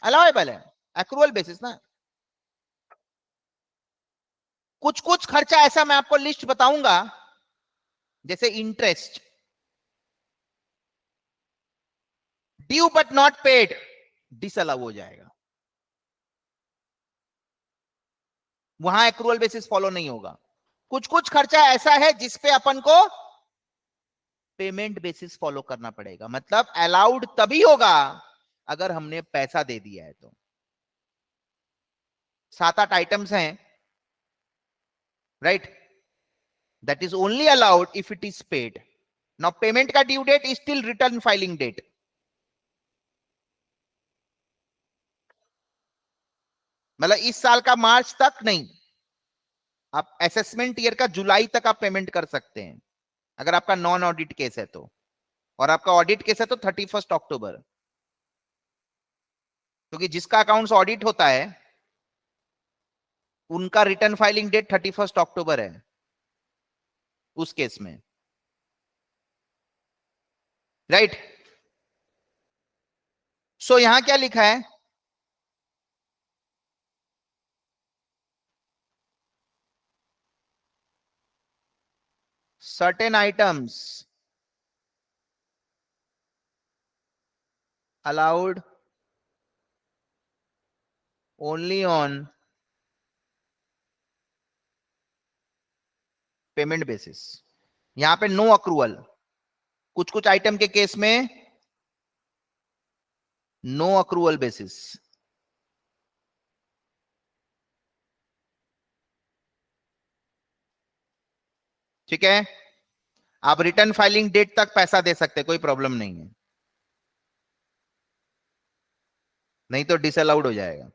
अलाउएबल है, एक्रूअल बेसिस ना। कुछ कुछ खर्चा ऐसा मैं आपको लिस्ट बताऊंगा, जैसे interest, due but not paid, disallow हो जाएगा, वहां एक्रूअल बेसिस फॉलो नहीं होगा। कुछ कुछ खर्चा ऐसा है जिसपे अपन को पेमेंट बेसिस फॉलो करना पड़ेगा, मतलब अलाउड तभी होगा अगर हमने पैसा दे दिया है तो। 7-8 आइटम्स हैं, right, that is only allowed if it is paid. Now payment का due date is till return filing date, मतलब इस साल का मार्च तक नहीं, आप असेसमेंट ईयर का जुलाई तक आप पेमेंट कर सकते हैं, अगर आपका नॉन ऑडिट केस है तो। और आपका ऑडिट केस है तो 31 अक्टूबर, क्योंकि जिसका अकाउंट्स ऑडिट होता है उनका रिटर्न फाइलिंग डेट 31 अक्टूबर है उस केस में, राइट। सो यहां क्या लिखा है? Certain items allowed only on payment basis, यहां पे नो अक्रूवल, कुछ कुछ आइटम के केस में नो अक्रूवल बेसिस। ठीक है, आप रिटर्न फाइलिंग डेट तक पैसा दे सकते, कोई प्रॉब्लम नहीं है, नहीं तो डिसअलाउड हो जाएगा।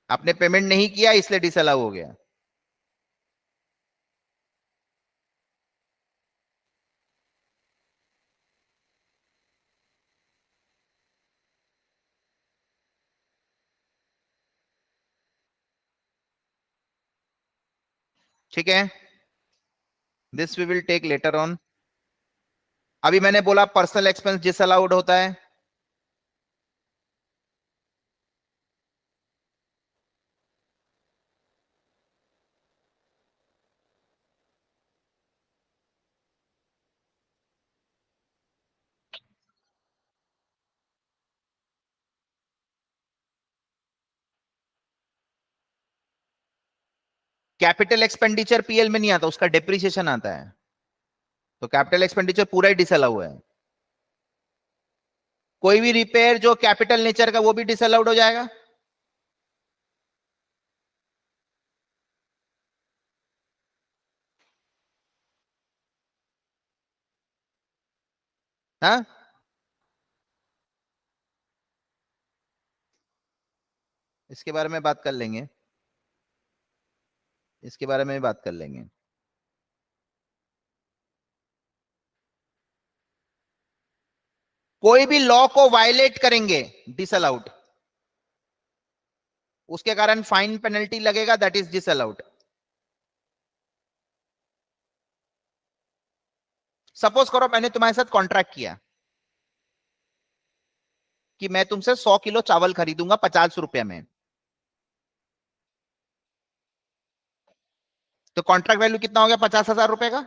आपने पेमेंट नहीं किया इसलिए डिसअलाउ हो गया। ठीक है, this we will take later on. अभी मैंने बोला पर्सनल एक्सपेंस डिसअलाउड होता है। कैपिटल एक्सपेंडिचर पीएल में नहीं आता, उसका डेप्रिसिएशन आता है। तो कैपिटल एक्सपेंडिचर पूरा ही डिसअलाउ है। कोई भी रिपेयर जो कैपिटल नेचर का वो भी डिसअलाउड हो जाएगा। हाँ, इसके बारे में बात कर लेंगे, इसके बारे में भी बात कर लेंगे। कोई भी लॉ को वायलेट करेंगे, डिसअलाउड, उसके कारण फाइन पेनल्टी लगेगा, दैट इज डिसअलाउड। सपोज करो मैंने तुम्हारे साथ कॉन्ट्रैक्ट किया कि मैं तुमसे 100 किलो चावल खरीदूंगा 50 रुपए में। तो कॉन्ट्रैक्ट वैल्यू कितना हो गया? 50,000 रुपए का।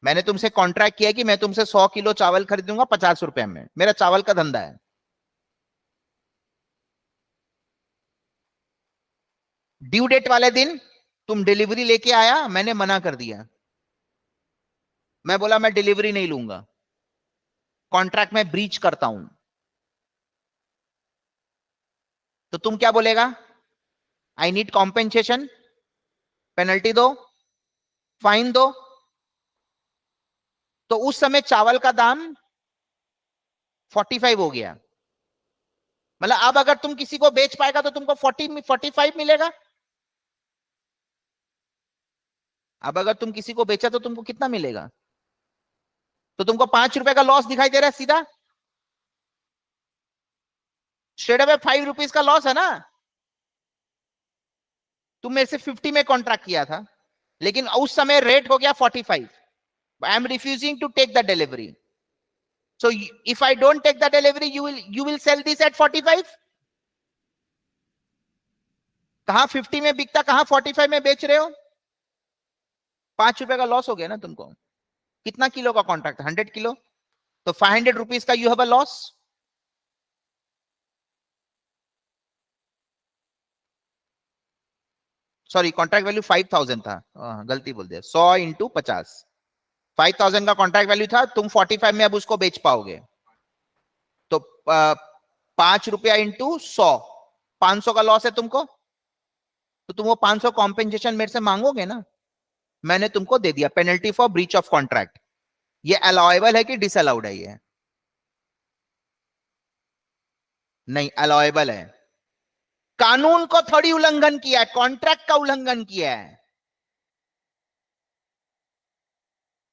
मैंने तुमसे कॉन्ट्रैक्ट किया कि मैं तुमसे 100 किलो चावल खरीदूंगा 50 रुपए में, मेरा चावल का धंधा है। ड्यू डेट वाले दिन तुम डिलीवरी लेके आया, मैंने मना कर दिया, मैं बोला मैं डिलीवरी नहीं लूंगा, कॉन्ट्रैक्ट में ब्रीच करता हूं, तो तुम क्या बोलेगा? आई नीड कॉम्पेंसेशन, पेनल्टी दो, फाइन दो। तो उस समय चावल का दाम 45 हो गया। मतलब अब अगर तुम किसी को बेच पाएगा तो तुमको 45 मिलेगा। अब अगर तुम किसी को बेचा तो तुमको कितना मिलेगा? तो तुमको 5 रुपए का लॉस दिखाई दे रहा है सीधा, स्ट्रेट अवे 5 रुपीज का लॉस है ना। तुम मेरे से 50 में कॉन्ट्रैक्ट किया था, लेकिन उस समय रेट हो गया 45। I am refusing to take the delivery. So if I don't take the delivery you will sell this at 45। कहां 50 में बिकता, कहां 45 में बेच रहे हो? 5 रुपए का लॉस हो गया ना तुमको। कितना किलो का कॉन्ट्रैक्ट? 100 किलो। तो 500 रुपीज का you have a loss. Sorry, contract value 5,000 था, गलती बोल दिया, 100 × 50। 5,000 का कॉन्ट्रैक्ट वैल्यू था, तुम 45 में अब उसको बेच पाओगे। तो 5 रुपया इंटू 100, 500 का लॉस है तुमको। तो तुम वो 500 कॉम्पेंसेशन मेरे से मांगोगे ना, मैंने तुमको दे दिया, penalty for breach of contract. ये अलाउएबल है कि डिसअलाउड है? ये नहीं, अलाउएबल है। कानून को थोड़ी उल्लंघन किया है, कॉन्ट्रैक्ट का उल्लंघन किया है।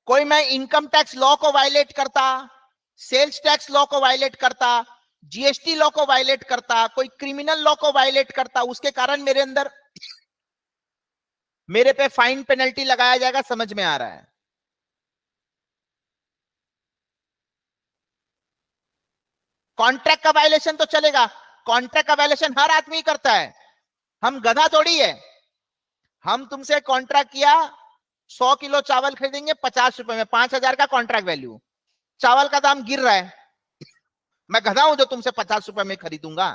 कोई मैं इनकम टैक्स लॉ को वायलेट करता, सेल्स टैक्स लॉ को वायलेट करता, जीएसटी लॉ को वायलेट करता, कोई क्रिमिनल लॉ को वायलेट करता, उसके कारण मेरे अंदर, मेरे पे फाइन पेनल्टी लगाया जाएगा, समझ में आ रहा है? कॉन्ट्रैक्ट का वायलेशन तो चलेगा, कॉन्ट्रैक्ट का वायलेशन हर आदमी करता है, हम गधा थोड़ी है। हम तुमसे कॉन्ट्रैक्ट किया 100 किलो चावल खरीदेंगे 50 रुपए में, 5,000 का कॉन्ट्रैक्ट वैल्यू, चावल का दाम गिर रहा है, मैं गधा हूं जो तुमसे 50 रुपए में खरीदूंगा?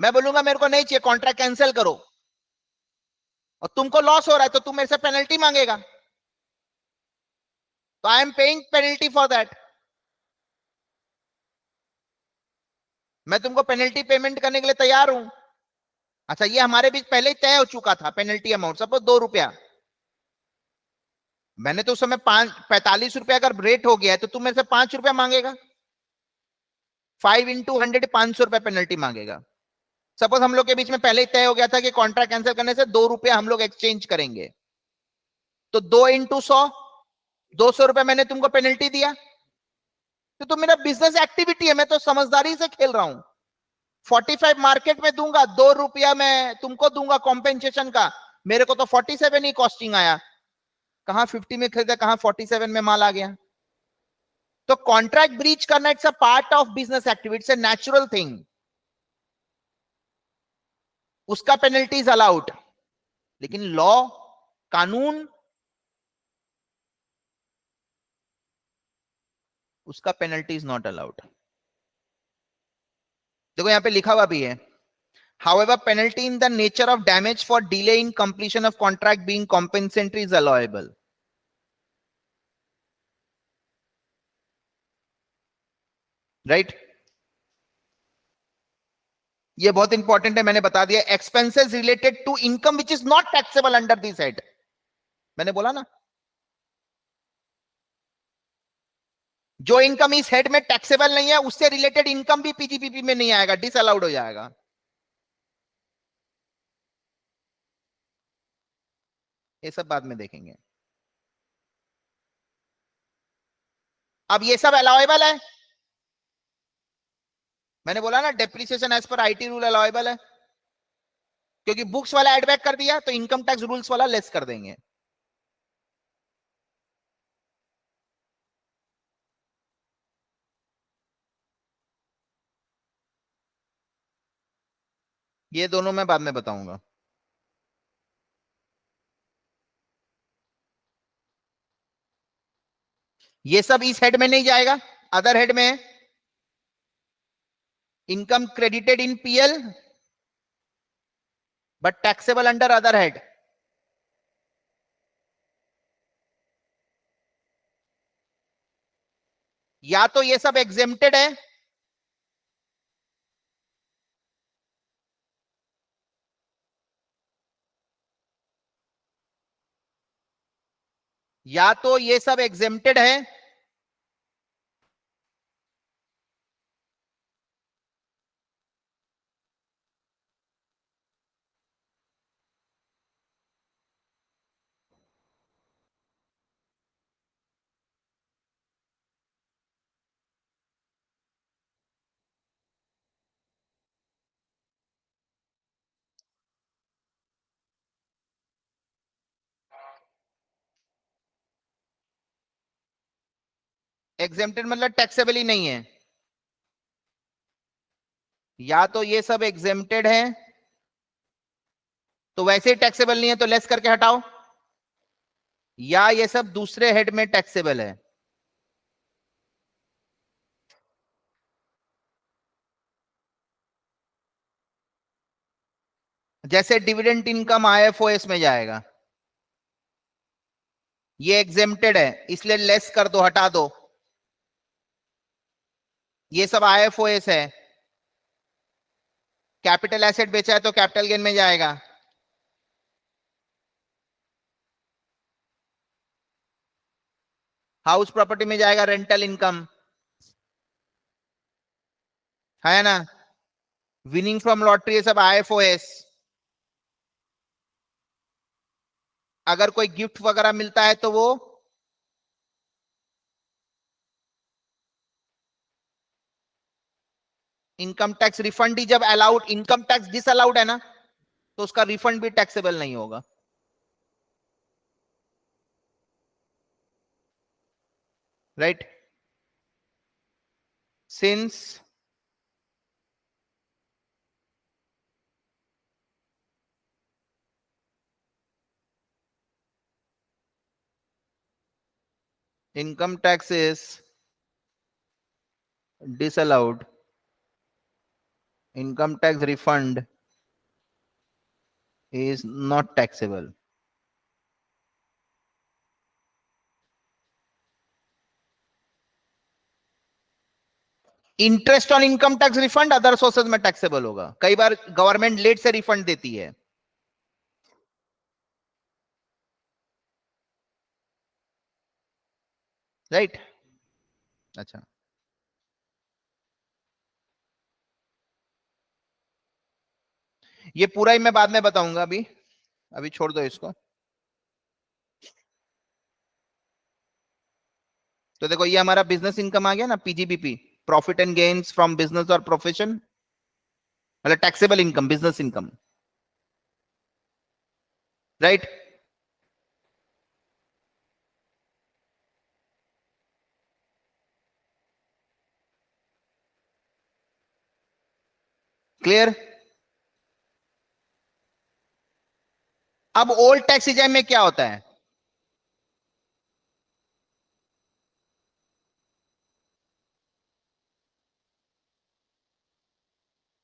मैं बोलूंगा मेरे को नहीं चाहिए, कॉन्ट्रैक्ट कैंसिल करो, और तुमको लॉस हो रहा है तो तुम मेरे से पेनल्टी मांगेगा, तो I am paying penalty for that. मैं तुमको पेनल्टी पेमेंट करने के लिए तैयार हूं। अच्छा, ये हमारे बीच पहले ही तय हो चुका था, पेनल्टी अमाउंट सपोज 2 रुपया, मैंने तो उस समय 45 रुपया अगर रेट हो गया है तो तुम मेरे से 5 रुपया मांगेगा, 5 × 100 500 रुपया पेनल्टी मांगेगा। सपोज हम लोग के बीच में पहले ही तय हो गया था कि कॉन्ट्रैक्ट कैंसिल करने से 2 रुपया हम लोग एक्सचेंज करेंगे, तो 2 × 100, 200 रुपया मैंने तुमको पेनल्टी दिया। तो मेरा बिजनेस एक्टिविटी है, मैं तो समझदारी से खेल रहा हूं। 45 मार्केट में दूंगा, 2 रुपया मैं तुमको दूंगा कॉम्पेंसेशन का, मेरे को तो 47 ही कॉस्टिंग आया, कहां 50 में खरीदा, कहां 47 में माल आ गया। तो कॉन्ट्रैक्ट ब्रीच करना it's a part of business activity, it's a natural thing, उसका पेनल्टी इज अलाउड, लेकिन लॉ कानून उसका पेनल्टी इज नॉट अलाउड। देखो यहां पे लिखा हुआ भी है, however penalty in the nature of damage for delay in completion of contract being compensatory is allowable। Right right? ये बहुत इंपॉर्टेंट है, मैंने बता दिया, expenses related to income which is not taxable under this head, मैंने बोला ना, जो इनकम इस हेड में टैक्सेबल नहीं है उससे रिलेटेड इनकम भी पीजीपीपी में नहीं आएगा, डिसअलाउड हो जाएगा। ये सब बाद में देखेंगे। अब ये सब अलाउेबल है, मैंने बोला ना depreciation as per IT rule allowable है, क्योंकि बुक्स वाला एड बैक कर दिया तो इनकम टैक्स रूल्स वाला लेस कर देंगे। ये दोनों मैं बाद में बताऊंगा। ये सब इस हेड में नहीं जाएगा, अदर हेड में, income credited in PL but taxable under other head. या तो ये सब एग्जेम्प्टेड है, या तो ये सब एग्जेम्प्टेड है, एग्जेम्प्टेड मतलब टैक्सेबल ही नहीं है, या तो ये सब एग्जेम्प्टेड है तो वैसे ही टैक्सेबल नहीं है तो लेस करके हटाओ, या ये सब दूसरे हेड में टैक्सेबल है। जैसे डिविडेंड इनकम आईएफओएस में जाएगा, ये एग्जेम्प्टेड है इसलिए लेस कर दो, हटा दो, ये सब आईएफओएस है, कैपिटल एसेट बेचा है तो कैपिटल गेन में जाएगा, हाउस प्रॉपर्टी में जाएगा रेंटल इनकम, है ना, विनिंग फ्रॉम लॉटरी, ये सब आईएफओएस। अगर कोई गिफ्ट वगैरह मिलता है तो वो इनकम टैक्स रिफंड ही जब allowed, income tax disallowed है ना, तो उसका रिफंड भी टैक्सेबल नहीं होगा। Right, since income tax is disallowed, income tax refund is not taxable। Interest on income tax refund other sources में टैक्सेबल होगा, कई बार गवर्नमेंट लेट से रिफंड देती है। राइट, अच्छा, ये पूरा ही मैं बाद में बताऊंगा, अभी अभी छोड़ दो इसको। तो देखो ये हमारा बिजनेस इनकम आ गया ना, PGBP, profit and gains from business और प्रोफेशन। मतलब taxable income, business income, right. Clear. अब ओल्ड टैक्स रिजाइम में क्या होता है?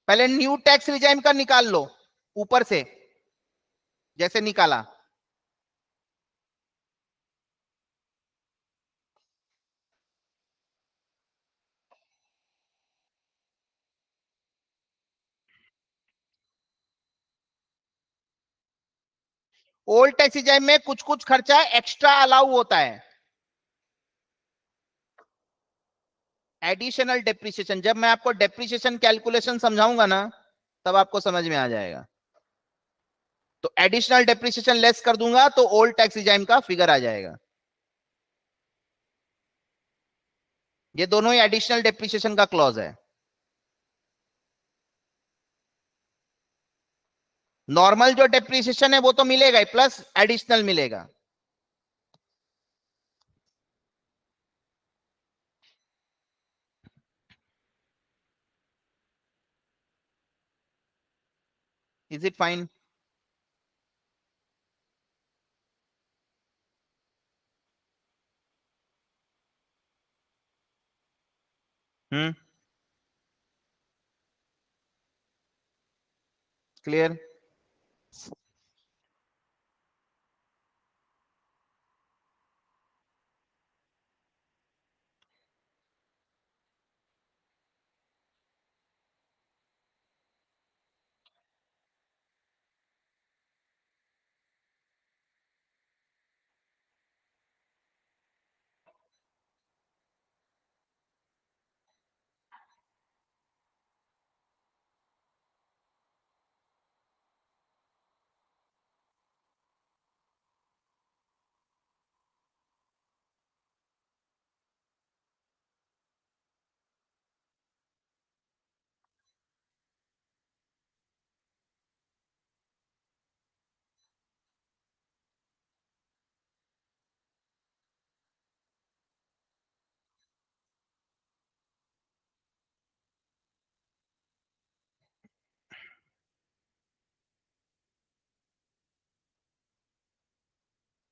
पहले न्यू टैक्स रिजाइम का निकाल लो ऊपर से, जैसे निकाला। ओल्ड टैक्स रिजाइम में कुछ कुछ खर्चा एक्स्ट्रा अलाउ होता है, एडिशनल डेप्रिसिएशन। जब मैं आपको डेप्रिसिएशन कैलकुलेशन समझाऊंगा ना, तब आपको समझ में आ जाएगा। तो एडिशनल डेप्रिसिएशन लेस कर दूंगा तो ओल्ड टैक्स रिजाइम का फिगर आ जाएगा। ये दोनों ही एडिशनल डेप्रिसिएशन का क्लॉज है। नॉर्मल जो डेप्रिसिएशन है वो तो मिलेगा ही, प्लस एडिशनल मिलेगा। Is it fine? Hmm. Clear.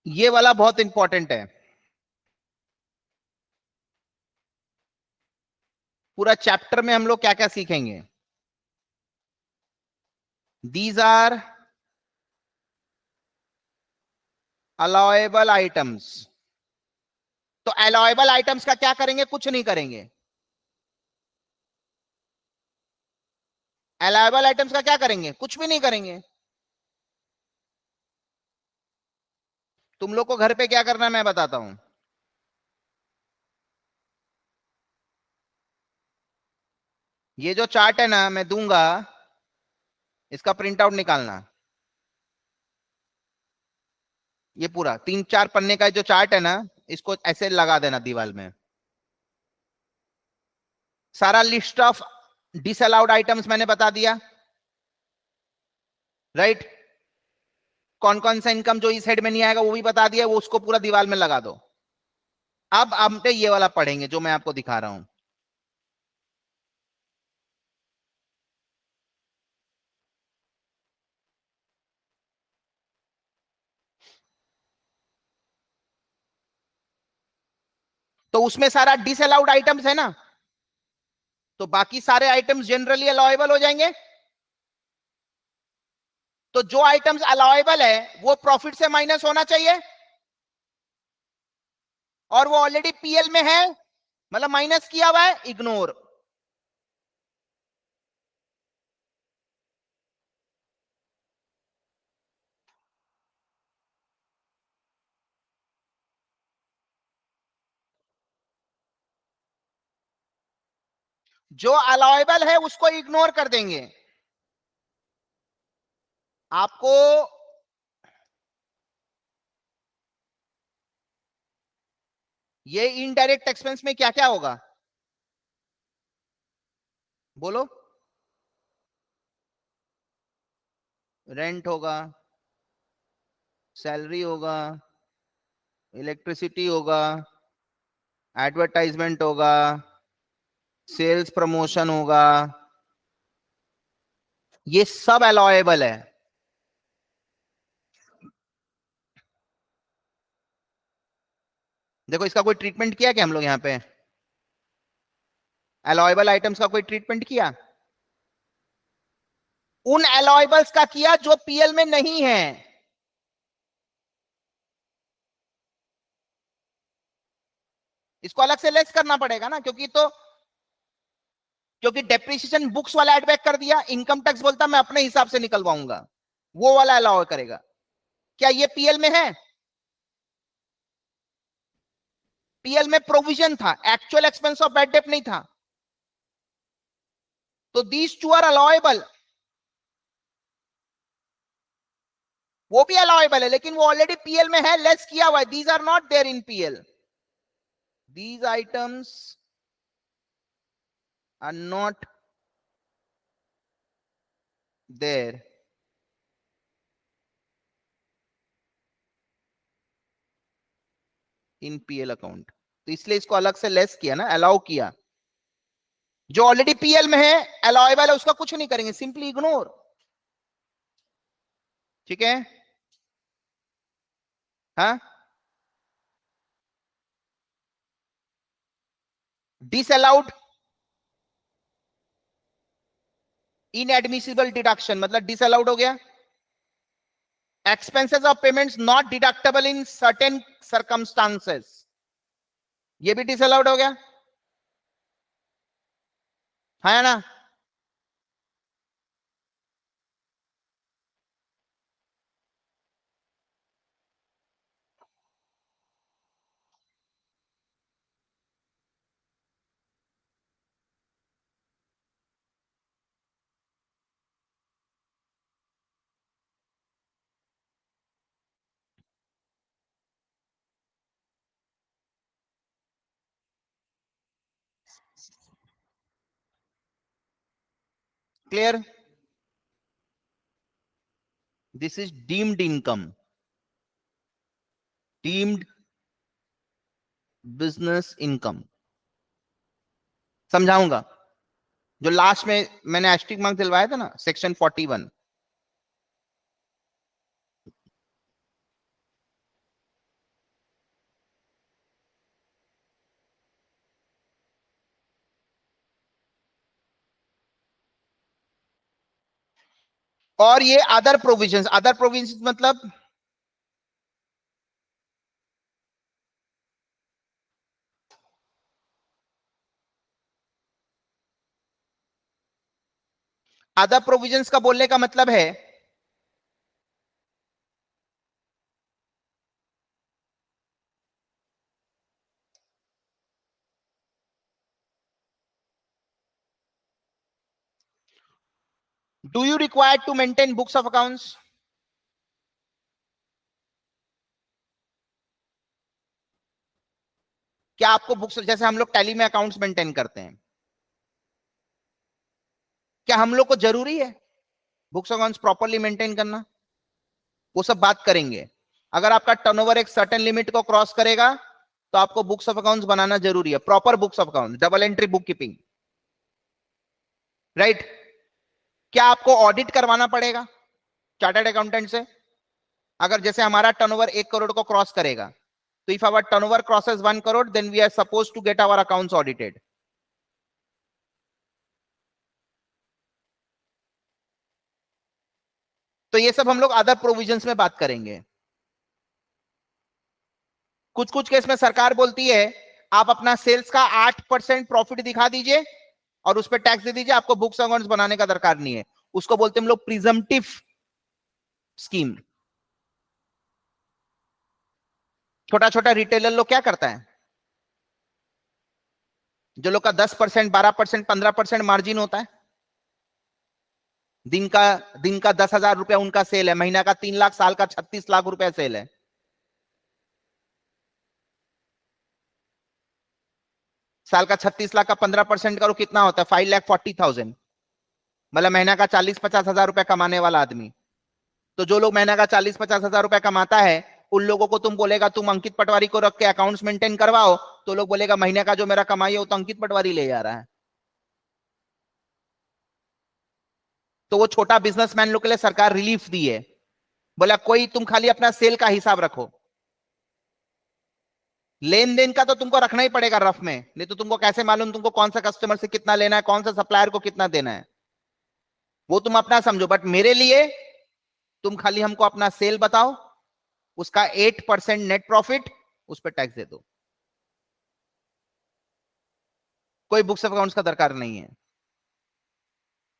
ये वाला बहुत इंपॉर्टेंट है। पूरा चैप्टर में हम लोग क्या क्या सीखेंगे? These are allowable items. तो अलाउएबल आइटम्स का क्या करेंगे? कुछ नहीं करेंगे। अलाउएबल आइटम्स का क्या करेंगे? कुछ भी नहीं करेंगे। तुम लोग को घर पे क्या करना है मैं बताता हूं। ये जो चार्ट है ना मैं दूंगा, इसका प्रिंट आउट निकालना। ये पूरा 3-4 पन्ने का जो चार्ट है ना, इसको ऐसे लगा देना दीवार में। सारा लिस्ट ऑफ डिसअलाउड आइटम्स मैंने बता दिया, राइट। कौन कौन सा इनकम जो इस हेड में नहीं आएगा वो भी बता दिया, वो उसको पूरा दीवार में लगा दो। अब हम पे ये वाला पढ़ेंगे जो मैं आपको दिखा रहा हूं। तो उसमें सारा डिसअलाउड आइटम्स है ना, तो बाकी सारे आइटम्स जनरली अलाउएबल हो जाएंगे। तो जो आइटम्स अलाउएबल है वो प्रॉफिट से माइनस होना चाहिए, और वो ऑलरेडी पीएल में है, मतलब माइनस किया हुआ है, इग्नोर। जो अलाउएबल है उसको इग्नोर कर देंगे। आपको ये इनडायरेक्ट एक्सपेंस में क्या क्या होगा बोलो? रेंट होगा, सैलरी होगा, इलेक्ट्रिसिटी होगा, एडवर्टाइजमेंट होगा, सेल्स प्रमोशन होगा, ये सब अलाउएबल है। देखो इसका कोई ट्रीटमेंट किया क्या हम लोग यहाँ पे? अलाउएबल आइटम्स का कोई ट्रीटमेंट किया? उन अलाउएबल्स का किया जो पीएल में नहीं है। इसको अलग से लेस करना पड़ेगा ना, क्योंकि डेप्रिसिएशन बुक्स वाला एड बैक कर दिया, इनकम टैक्स बोलता मैं अपने हिसाब से निकलवाऊंगा, वो वाला अलाउ करेगा। क्या ये पीएल में है? पीएल में प्रोविजन था, actual expense of bad debt नहीं था। तो दीज टू आर अलाउएबल, वो भी अलाउएबल है, लेकिन वो ऑलरेडी पीएल में है, लेस किया हुआ है। These are not there in PL, these items are not there in PL account. तो इसलिए इसको अलग से लेस किया ना, अलाउ किया। जो ऑलरेडी पीएल में है, अलाउएबल है, उसका कुछ नहीं करेंगे, सिंपली इग्नोर। ठीक है? हाँ, डिसअलाउड इनएडमिसिबल डिडक्शन मतलब डिसअलाउड हो गया। Expenses of payments not deductible in certain circumstances, ये भी डिसअलाउड हो गया, है ना? Clear? This is deemed income, deemed business income. समझाऊंगा। जो लास्ट में मैंने एस्टिक मार्क दिलवाया था ना, सेक्शन 41, और ये अदर प्रोविजंस मतलब अदर प्रोविजंस का बोलने का मतलब है do you required to maintain books of accounts? क्या आपको बुक्स, जैसे हम लोग टैली में अकाउंट्स मेंटेन करते हैं, क्या हम लोग को जरूरी है बुक्स अकाउंट्स प्रॉपरली मेंटेन करना? वो सब बात करेंगे। अगर आपका टर्नओवर एक सर्टेन लिमिट को क्रॉस करेगा तो आपको बुक्स ऑफ अकाउंट्स बनाना जरूरी है, proper books of accounts, double entry book keeping, right? क्या आपको ऑडिट करवाना पड़ेगा चार्टर्ड अकाउंटेंट से? अगर जैसे हमारा टर्नओवर 1 करोड़ को क्रॉस करेगा, तो if our turnover crosses 1 crore, then we are suppose to get our accounts audited. तो ये सब हम लोग अदर प्रोविजंस में बात करेंगे। कुछ कुछ केस में सरकार बोलती है आप अपना सेल्स का 8% प्रॉफिट दिखा दीजिए और उस पर टैक्स दे दीजिए, आपको बुक्स अकाउंट्स बनाने का दरकार नहीं है। उसको बोलते हैं हम लोग प्रिजम्पटिव स्कीम। छोटा छोटा रिटेलर लोग क्या करता है, जो लोग का 10%, 12%, 15% मार्जिन होता है, दिन का दिन का 10,000 रुपया उनका सेल है, महीना का 3 लाख, साल का 36 लाख रुपया सेल है। साल का 36 लाख का 15% करो, कितना होता है? 5,40,000। मतलब महीना का 40-50 हजार रुपया कमाने वाला आदमी तो जो लोग महीना का 40-50 हजार रुपया कमाता है, उन लोगों को तुम बोलेगा तुम अंकित पटवारी को रख के अकाउंट्स मेंटेन करवाओ, तो लोग बोलेगा महीने का जो मेरा कमाई है वो तो अंकित पटवारी ले जा रहा है। तो वो छोटा बिजनेसमैन लोग के लिए सरकार रिलीफ दी है, बोला कोई तुम खाली अपना सेल का हिसाब रखो, लेन देन का तो तुमको रखना ही पड़ेगा रफ में, नहीं तो तुमको कैसे मालूम तुमको कौन सा कस्टमर से कितना लेना है, कौन सा सप्लायर को कितना देना है, वो तुम अपना समझो। बट मेरे लिए तुम खाली हमको अपना सेल बताओ, उसका 8% नेट प्रॉफिट, उस पर टैक्स दे दो, कोई बुक्स ऑफ अकाउंट्स का दरकार नहीं है।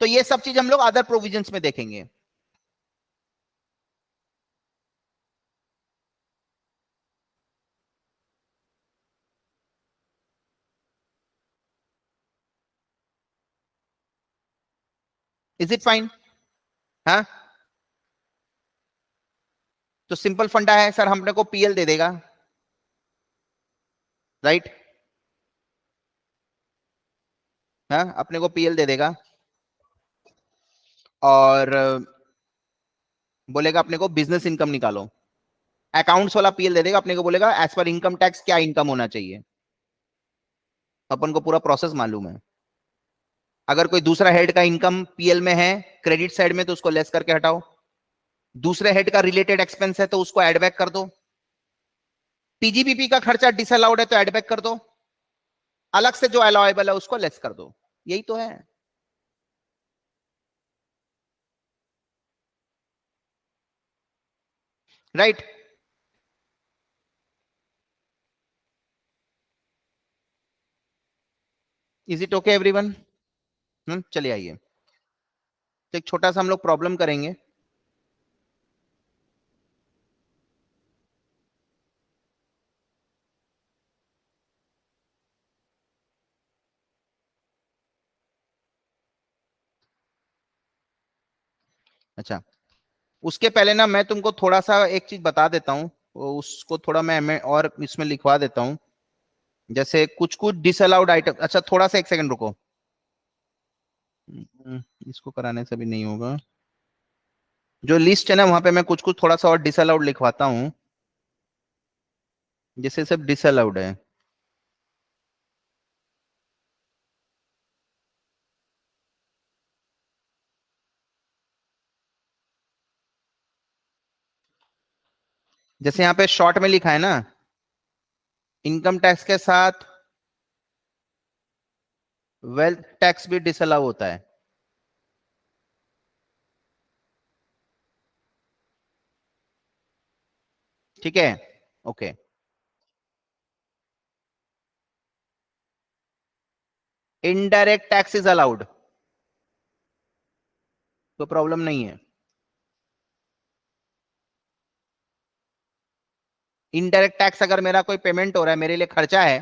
तो ये सब चीज हम लोग अदर प्रोविजंस में देखेंगे। Is it fine? हाँ, तो सिंपल फंडा है सर, हमने को पीएल दे देगा, राइट? हाँ, अपने को पीएल दे देगा और बोलेगा अपने को बिजनेस इनकम निकालो। अकाउंट्स वाला पीएल दे देगा, अपने को बोलेगा एज पर इनकम टैक्स क्या इनकम होना चाहिए, अपन को पूरा प्रोसेस मालूम है। अगर कोई दूसरा हेड का इनकम पीएल में है क्रेडिट साइड में, तो उसको लेस करके हटाओ। दूसरे हेड का रिलेटेड एक्सपेंस है तो उसको एड बैक कर दो। पीजीबीपी का खर्चा डिसअलाउड है तो एड बैक कर दो, अलग से जो अलाउेबल है उसको लेस कर दो। यही तो है, right? Is it okay everyone? चलिए आइए, तो एक छोटा सा हम लोग प्रॉब्लम करेंगे। अच्छा, उसके पहले ना मैं तुमको थोड़ा सा एक चीज बता देता हूँ, उसको थोड़ा मैं और इसमें लिखवा देता हूँ। जैसे कुछ कुछ डिसअलाउड आइटम, अच्छा थोड़ा सा एक सेकंड रुको। इसको कराने से भी नहीं होगा। जो लिस्ट है ना वहां पे मैं कुछ कुछ थोड़ा सा और डिसअलाउड लिखवाता हूँ, जैसे सब डिसअलाउड है। जैसे यहाँ पे शॉर्ट में लिखा है ना, इनकम टैक्स के साथ वेल्थ टैक्स भी डिसअलाउ होता है। ठीक है, okay. Indirect tax is allowed, तो प्रॉब्लम नहीं है। इनडायरेक्ट टैक्स अगर मेरा कोई पेमेंट हो रहा है, मेरे लिए खर्चा है,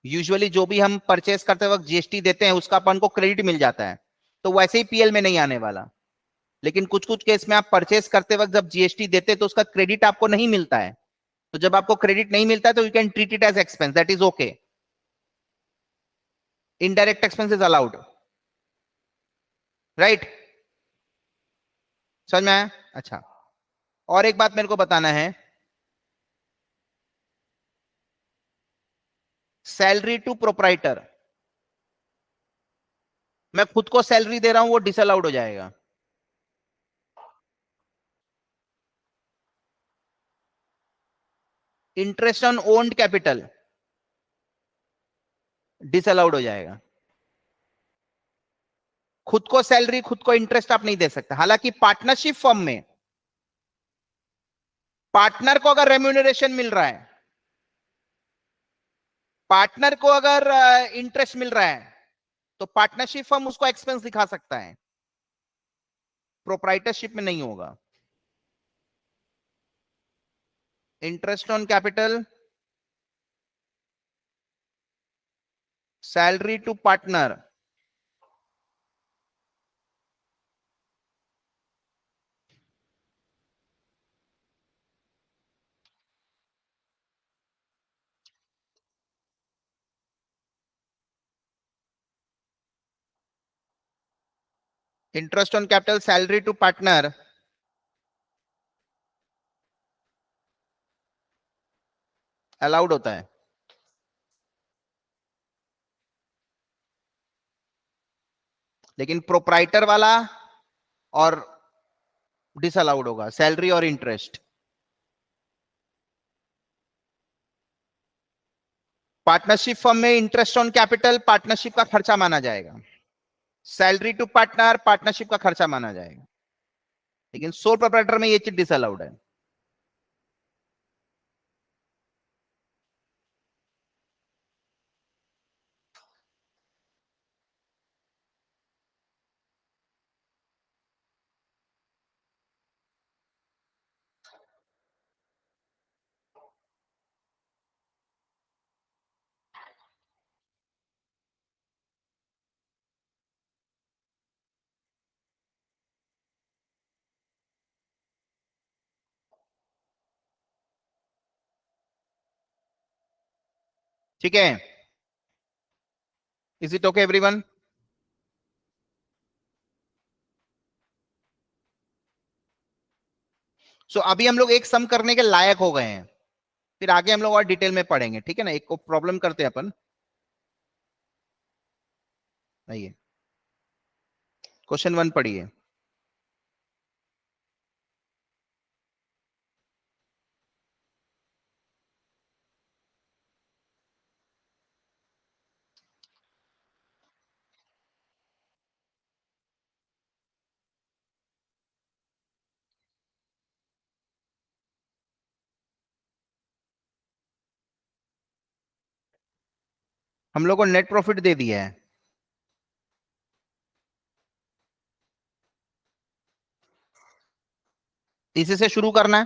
यूजुअली जो भी हम परचेस करते वक्त जीएसटी देते हैं उसका अपन को क्रेडिट मिल जाता है, तो वैसे ही पीएल में नहीं आने वाला। लेकिन कुछ कुछ केस में आप परचेस करते वक्त जब जीएसटी देते हैं तो उसका क्रेडिट आपको नहीं मिलता है, तो जब आपको क्रेडिट नहीं मिलता है तो you can treat it as expense, that is okay. Indirect expense is allowed, right? समझ में आया? अच्छा, और एक बात मेरे को बताना है, सैलरी टू प्रोप्राइटर, मैं खुद को सैलरी दे रहा हूं वो डिसअलाउड हो जाएगा। Interest on owned capital disallowed हो जाएगा। खुद को सैलरी खुद को इंटरेस्ट आप नहीं दे सकते। हालांकि पार्टनरशिप फर्म में पार्टनर को अगर रेम्यूनरेशन मिल रहा है, पार्टनर को अगर इंटरेस्ट मिल रहा है, तो पार्टनरशिप फर्म उसको एक्सपेंस दिखा सकता है, प्रोप्राइटरशिप में नहीं होगा। Interest on capital, salary to partner, interest on capital, salary to partner, allowed होता है। लेकिन प्रोप्राइटर वाला और डिसअलाउड होगा, सैलरी और इंटरेस्ट। पार्टनरशिप फर्म में इंटरेस्ट ऑन कैपिटल पार्टनरशिप का खर्चा माना जाएगा, सैलरी टू पार्टनर पार्टनरशिप का खर्चा माना जाएगा। लेकिन सोल प्रोप्राइटर में ये चीज डिसअलाउड है। ठीक है, इज इट ओके एवरीवन? सो अभी हम लोग एक सम करने के लायक हो गए हैं, फिर आगे हम लोग और डिटेल में पढ़ेंगे, ठीक है ना। एक को प्रॉब्लम करते हैं अपन। आइए क्वेश्चन 1 पढ़िए। हम लोग को नेट प्रॉफिट दे दिया है, इसी से शुरू करना है।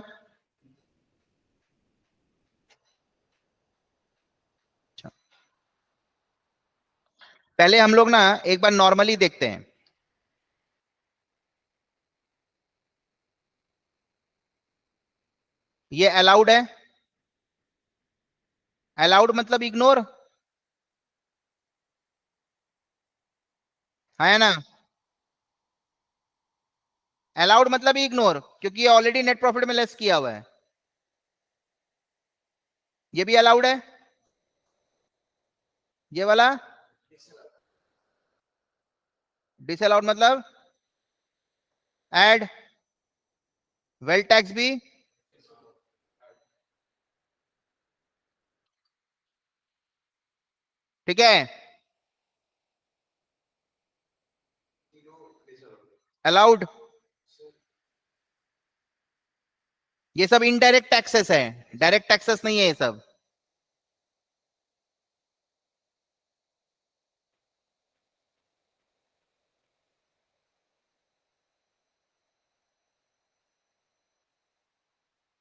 अच्छा, पहले हम लोग ना एक बार नॉर्मली देखते हैं। ये अलाउड है, अलाउड मतलब इग्नोर है ना। अलाउड मतलब इग्नोर, क्योंकि ये ऑलरेडी नेट प्रॉफिट में लेस किया हुआ है। ये भी अलाउड है, ये वाला डिसअलाउड मतलब ऐड, वेल टैक्स भी, ठीक है। अलाउड, ये सब इनडायरेक्ट टैक्सेस है, डायरेक्ट टैक्सेस नहीं है ये सब।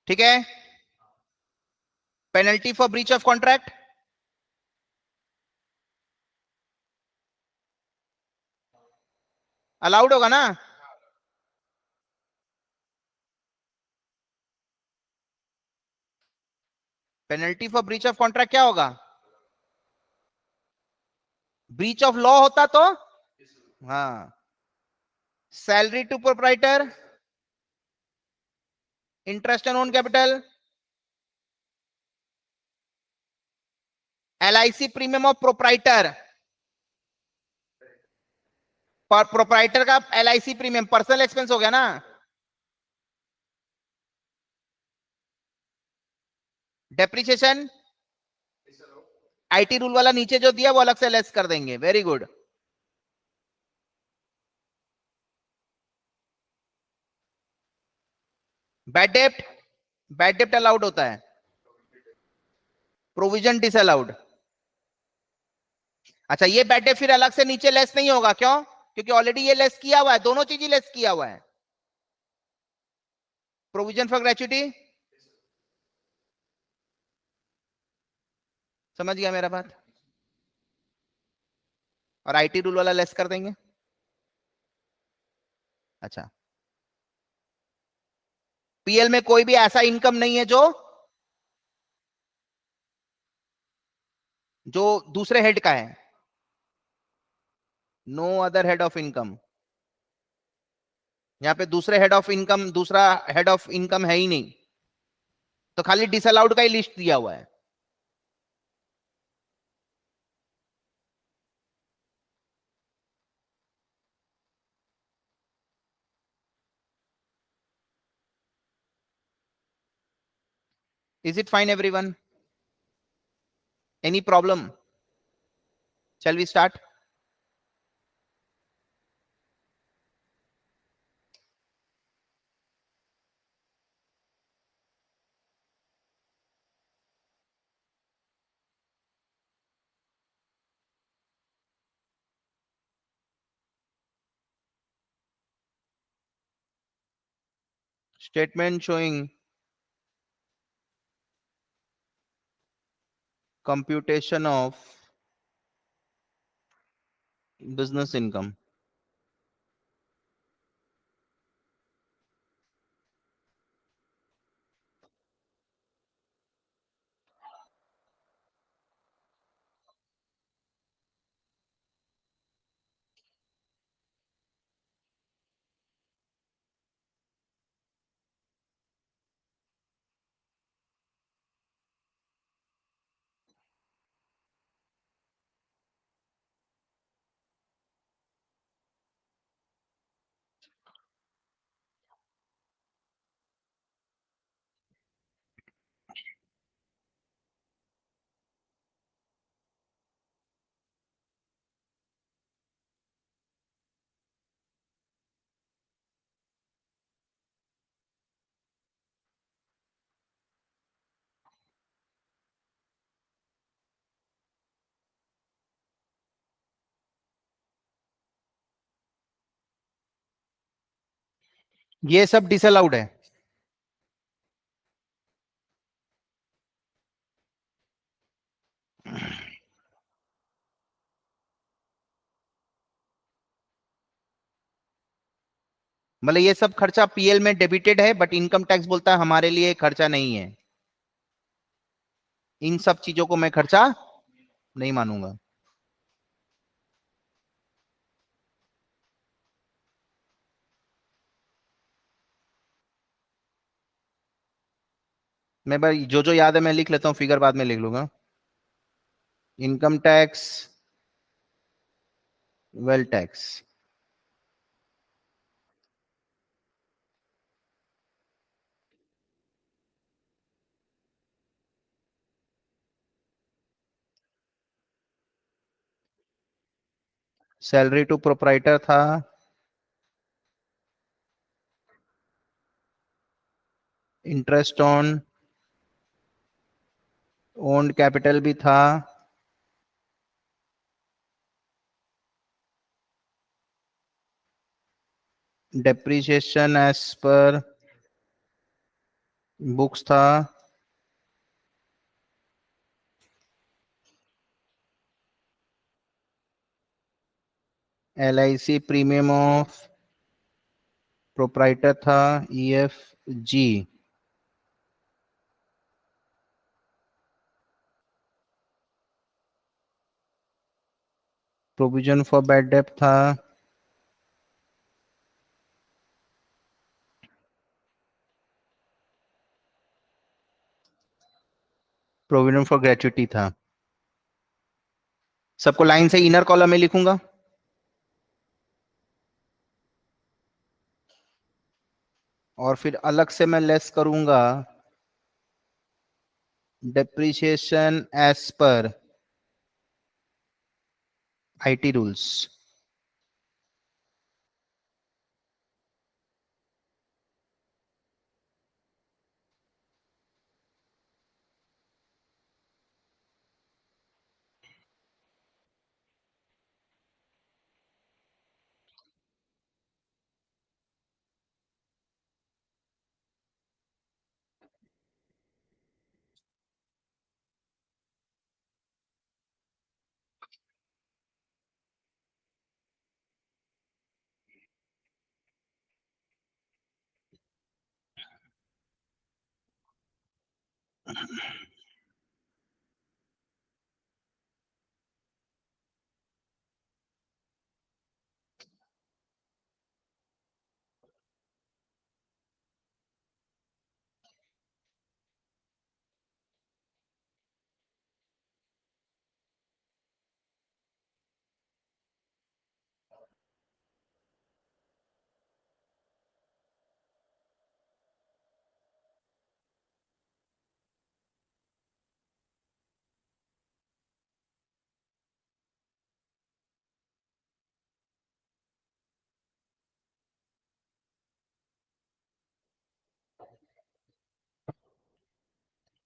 ठीक है, penalty for breach of contract allowed होगा ना। Penalty for breach of contract क्या होगा? ब्रीच ऑफ लॉ होता तो हाँ, salary to proprietor, interest on own capital, LIC premium of proprietor, पर प्रोप्राइटर का एलआईसी प्रीमियम पर्सनल एक्सपेंस हो गया ना। डेप्रिसिएशन आईटी रूल वाला नीचे जो दिया वो अलग से लेस कर देंगे, वेरी गुड। बैड डेप्ट, बैड डेप्ट अलाउड होता है, प्रोविजन डिसअलाउड। अच्छा, ये बैड डेप्ट फिर अलग से नीचे लेस नहीं होगा, क्यों? क्योंकि ऑलरेडी ये लेस किया हुआ है, दोनों चीज ही लेस किया हुआ है। प्रोविजन फॉर ग्रेच्युटी, समझ गया मेरा बात। और आईटी रूल वाला लेस कर देंगे। अच्छा, पीएल में कोई भी ऐसा इनकम नहीं है जो दूसरे हेड का है, no other head of income. यहाँ पे दूसरे हेड ऑफ इनकम, दूसरा हेड ऑफ इनकम है ही नहीं, तो खाली डिसअलाउड का ही लिस्ट दिया हुआ है। Is it fine, everyone? Any problem? Shall we start? Statement showing computation of business income. ये सब डिसअलाउड है। मतलब ये सब खर्चा पीएल में डेबिटेड है, बट इनकम टैक्स बोलता है हमारे लिए खर्चा नहीं है। इन सब चीजों को मैं खर्चा नहीं मानूंगा। मैं भाई जो जो याद है मैं लिख लेता हूँ, फिगर बाद में लिख लूंगा। Income tax, wealth tax, salary to proprietor था, इंटरेस्ट ऑन ओन्ड कैपिटल भी था, डेप्रिसिएशन एज पर बुक्स था, LIC प्रीमियम ऑफ प्रोप्राइटर था, EFG, provision for bad debt था, प्रोविजन फॉर ग्रेच्युटी था। सबको लाइन से इनर कॉलम में लिखूंगा, और फिर अलग से मैं लेस करूंगा depreciation as per IT rules.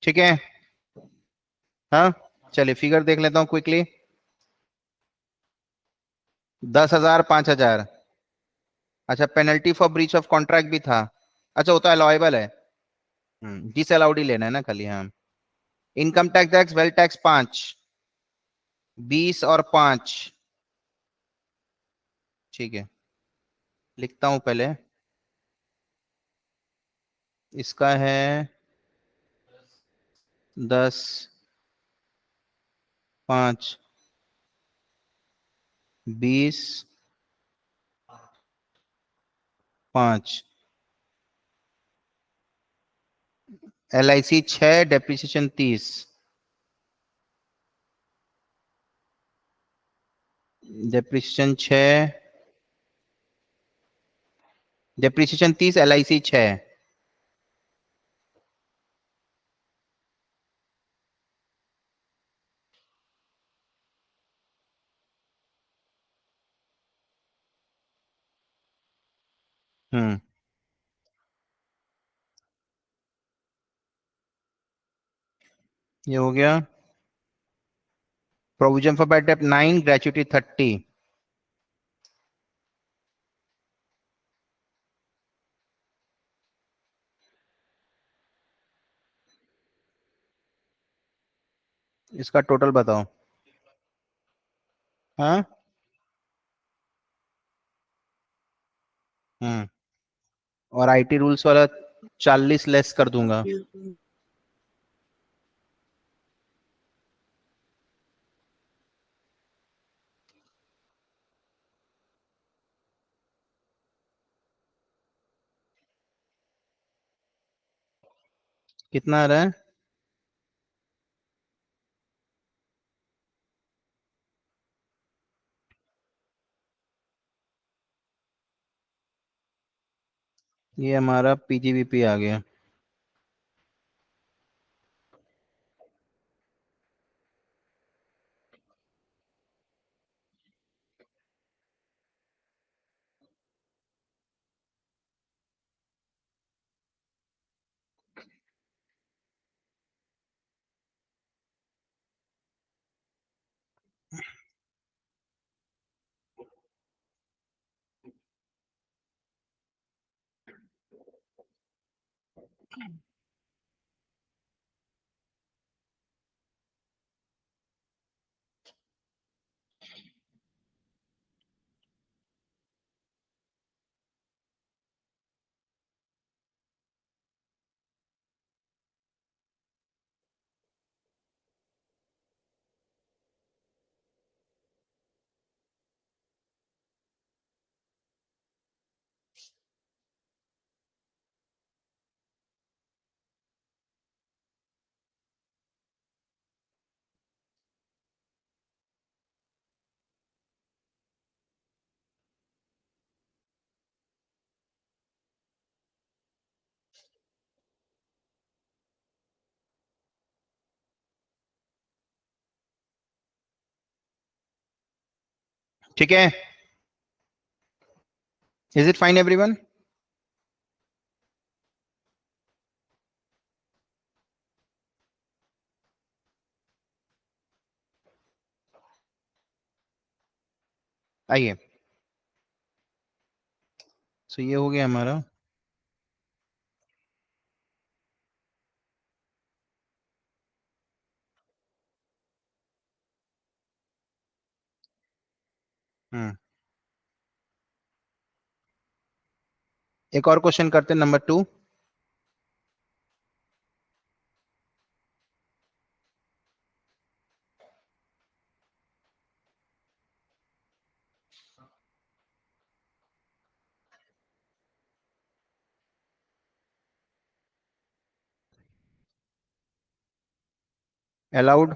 ठीक है। हाँ, चलिए फिगर देख लेता हूँ क्विकली। 10,000, 5,000। अच्छा, penalty for breach of contract भी था। अच्छा, वो तो अलाउेबल है। डिस अलाउड ही लेना है ना खाली, हाँ। Income tax tax wealth tax 5, 20 और 5। ठीक है, लिखता हूं पहले। इसका है 10, 5, 20, 5। LIC 6, depreciation 30। Depreciation 6, depreciation 30, LIC 6। हम्म, ये हो गया। Provision for bad date 9, gratuity 30। इसका टोटल बताओ। हाँ। हम्म। और IT रूल्स वाला 40 लेस कर दूंगा। कितना आ रहा है? ये हमारा PGBP आ गया। ठीक है। Is it fine everyone? आइए। सो ये हो गया हमारा। हम्म। एक और क्वेश्चन करते हैं, नंबर 2। अलाउड।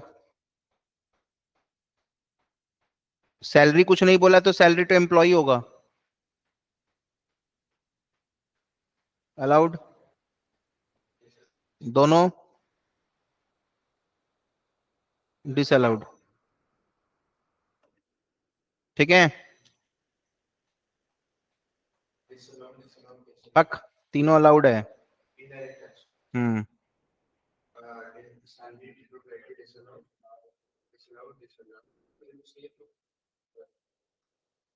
सैलरी कुछ नहीं बोला, तो सैलरी टू एम्प्लॉय होगा। अलाउड। दोनों डिसअलाउड। ठीक है। पक, तीनों अलाउड है। हम्म।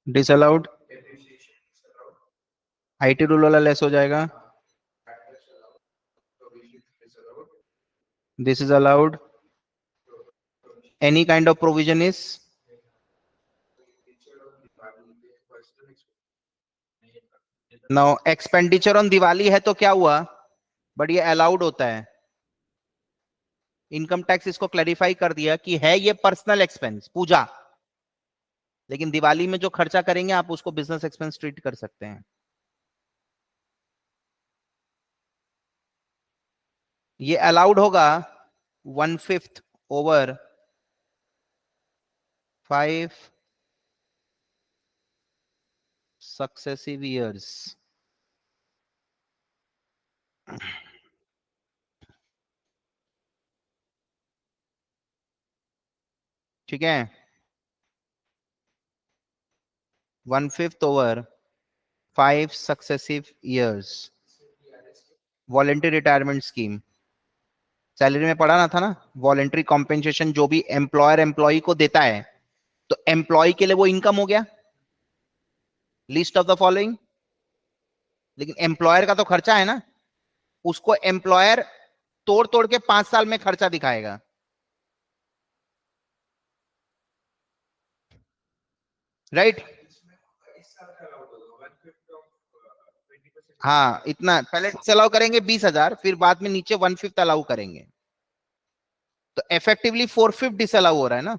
डिसअलाउड, आईटी रूल वाला लेस हो जाएगा, this is allowed, any kind of provision is, now expenditure on Diwali है तो क्या हुआ, बट ये अलाउड होता है। इनकम टैक्स इसको क्लैरिफाई कर दिया कि है ये पर्सनल एक्सपेंस पूजा, लेकिन दिवाली में जो खर्चा करेंगे आप उसको बिजनेस एक्सपेंस ट्रीट कर सकते हैं। ये अलाउड होगा 1/5 ओवर 5 सक्सेसिव ईयर्स। ठीक है, 1/5 over 5 successive years, voluntary retirement scheme. Salary में पढ़ा ना था ना, वॉलेंटरी कॉम्पेंसेशन जो भी एम्प्लॉयर एम्प्लॉय को देता है, तो एम्प्लॉय के लिए वो इनकम हो गया, लिस्ट ऑफ द फॉलोइंग। लेकिन एम्प्लॉयर का तो खर्चा है ना, उसको एम्प्लॉयर तोड़ तोड़ के 5 साल में खर्चा दिखाएगा। राइट, हाँ इतना पहले अलाउ करेंगे 20,000, फिर बाद में नीचे 1/5 अलाउ करेंगे, तो इफेक्टिवली 4/5 डिसअलाउ हो रहा है ना।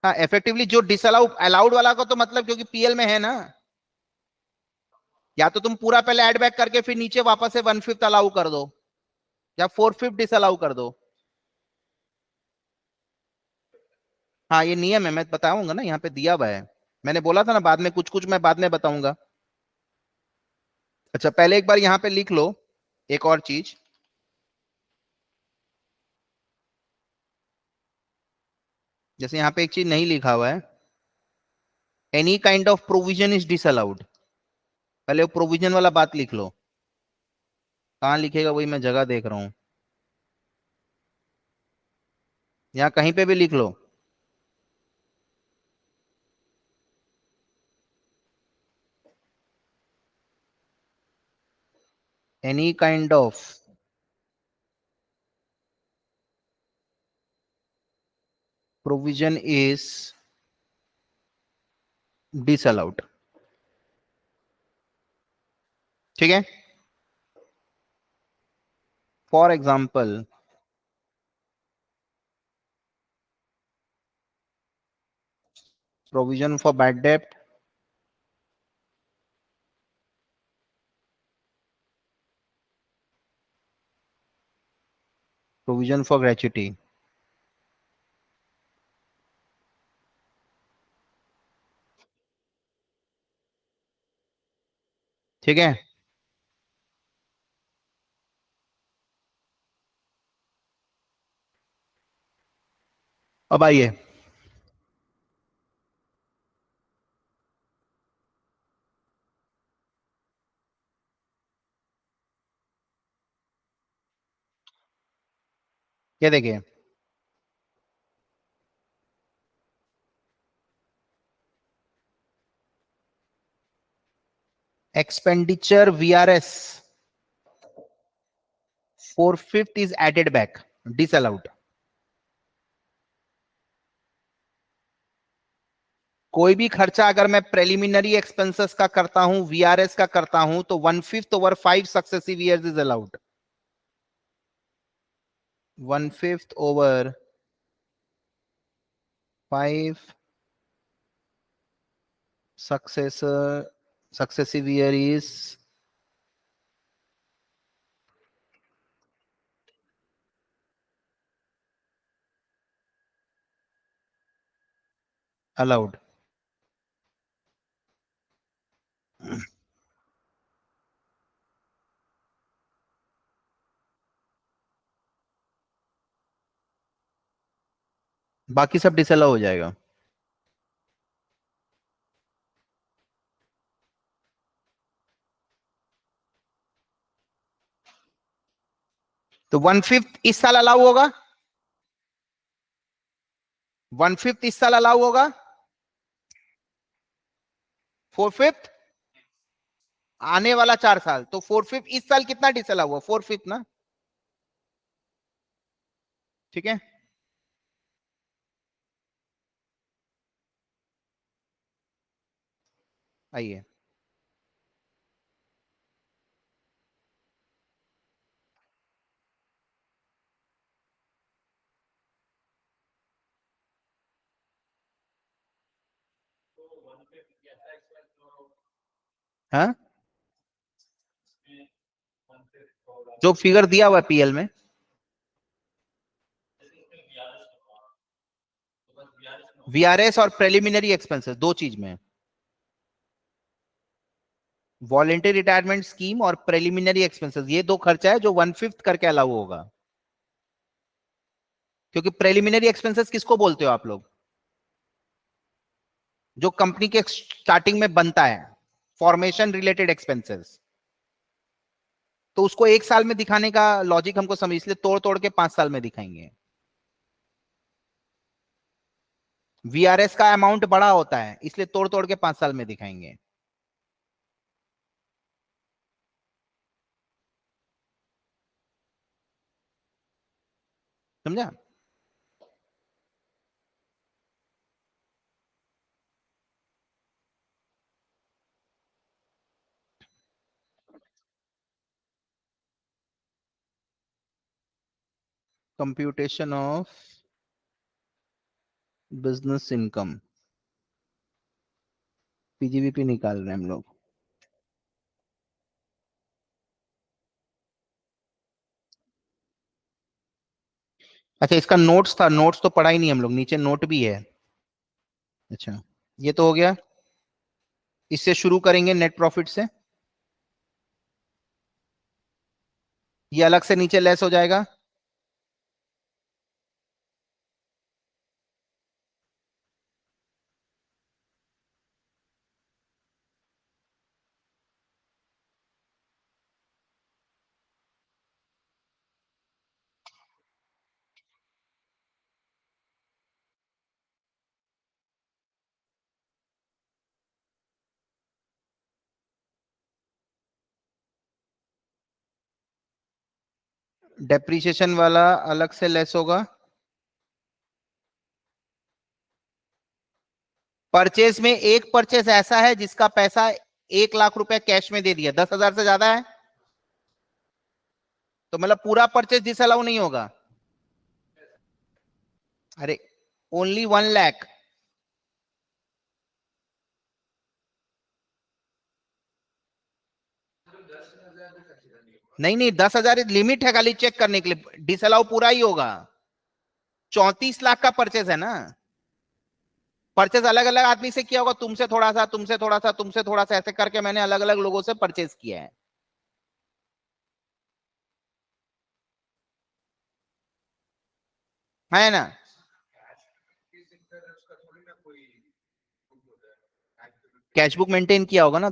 हाँ इफेक्टिवली जो डिसअलाउ अलाउड वाला को तो मतलब, क्योंकि पीएल में है ना, या तो तुम पूरा पहले एड बैक करके फिर नीचे वापस से 1/5 अलाउ कर दो, या 4/5 डिसअलाउ कर दो। हाँ ये नियम है, मैं बताऊंगा ना, यहाँ पे दिया हुआ है, मैंने बोला था ना बाद में कुछ कुछ मैं बाद में बताऊंगा। अच्छा पहले एक बार यहाँ पे लिख लो एक और चीज, जैसे यहाँ पे एक चीज नहीं लिखा हुआ है, any kind of provision is disallowed. पहले वो प्रोविजन वाला बात लिख लो, कहाँ लिखेगा वही मैं जगह देख रहा हूँ, यहाँ कहीं पे भी लिख लो। Any kind of provision is disallowed. ठीक है, for example provision for bad डेप्ट, प्रोविजन फॉर ग्रेच्युटी। ठीक है, अब आइए, ये देखिए, expenditure VRS 4/5 is added back, disallowed. कोई भी खर्चा अगर मैं प्रेलिमिनरी एक्सपेंसेस का करता हूं, वीआरएस का करता हूं, तो 1/5 over 5 successive years is allowed. 1/5 over 5 successive year is allowed। बाकी सब डिसअलाउ हो जाएगा। तो 1/5 इस साल अलाउ होगा, 1/5 इस साल अलाउ होगा, 4/5 आने वाला 4 साल, तो 4/5 इस साल कितना डिसअलाउ हुआ, 4/5 ना, ठीक है। आइए, हाँ, जो फिगर दिया हुआ है पीएल में, वीआरएस और प्रिलिमिनरी एक्सपेंसेस दो चीज में, वॉलेंटरी रिटायरमेंट स्कीम और प्रिलिमिनरी एक्सपेंसेस, ये दो खर्चा है जो 1/5 करके अलाउ होगा। क्योंकि प्रिलिमिनरी एक्सपेंसेस किसको बोलते हो आप लोग, जो कंपनी के स्टार्टिंग में बनता है, फॉर्मेशन रिलेटेड एक्सपेंसेस, तो उसको एक साल में दिखाने का लॉजिक हमको समझ, इसलिए तोड़ तोड़ के 5 साल में दिखाएंगे। वीआरएस का अमाउंट बड़ा होता है, इसलिए तोड़ तोड़ के 5 साल में दिखाएंगे। समझा। Computation of business income, PGBP निकाल रहे हैं हम लोग। अच्छा, इसका नोट्स था, नोट्स तो पढ़ा ही नहीं हम लोग, नीचे नोट भी है। अच्छा, ये तो हो गया। इससे शुरू करेंगे नेट प्रॉफिट से, ये अलग से नीचे लेस हो जाएगा। डेप्रीशिएशन वाला अलग से लेस होगा। परचेज में एक परचेज ऐसा है जिसका पैसा 1 लाख रुपए कैश में दे दिया, 10,000 से ज्यादा है, तो मतलब पूरा परचेज डिसअलाउ नहीं होगा। अरे, ओनली 1 लाख। नहीं नहीं, 10,000 लिमिट है खाली चेक करने के लिए, डिसअलाउ पूरा ही होगा। 34 लाख का परचेज है ना, परचेज अलग अलग आदमी से किया होगा, तुमसे थोड़ा सा, तुमसे थोड़ा सा, तुमसे थोड़ा सा, ऐसे करके मैंने अलग अलग लोगों से परचेज किया है ना। कैश बुक मेंटेन किया होगा ना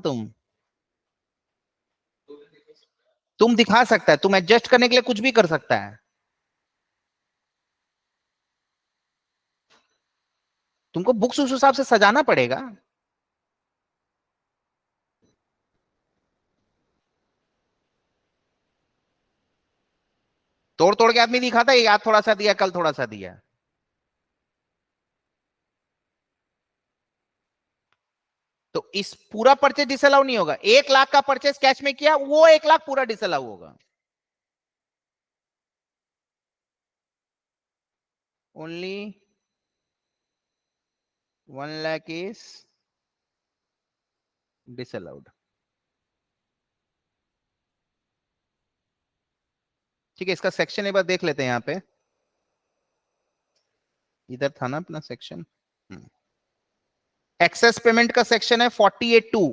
तुम दिखा सकता है, तुम एडजस्ट करने के लिए कुछ भी कर सकता है। तुमको बुक्स उस हिसाब से सजाना पड़ेगा। तोड़ तोड़ के आदमी दिखाता है, आज थोड़ा सा दिया, कल थोड़ा सा दिया। तो इस पूरा परचेज डिसअलाउ नहीं होगा, 1 लाख का परचेज कैश में किया, वो 1 लाख पूरा डिसअलाउ होगा। Only 1 lakh is disallowed. ठीक है, इसका सेक्शन एक बार देख लेते हैं यहाँ पे, इधर था ना अपना सेक्शन। एक्सेस पेमेंट का सेक्शन है 48(2),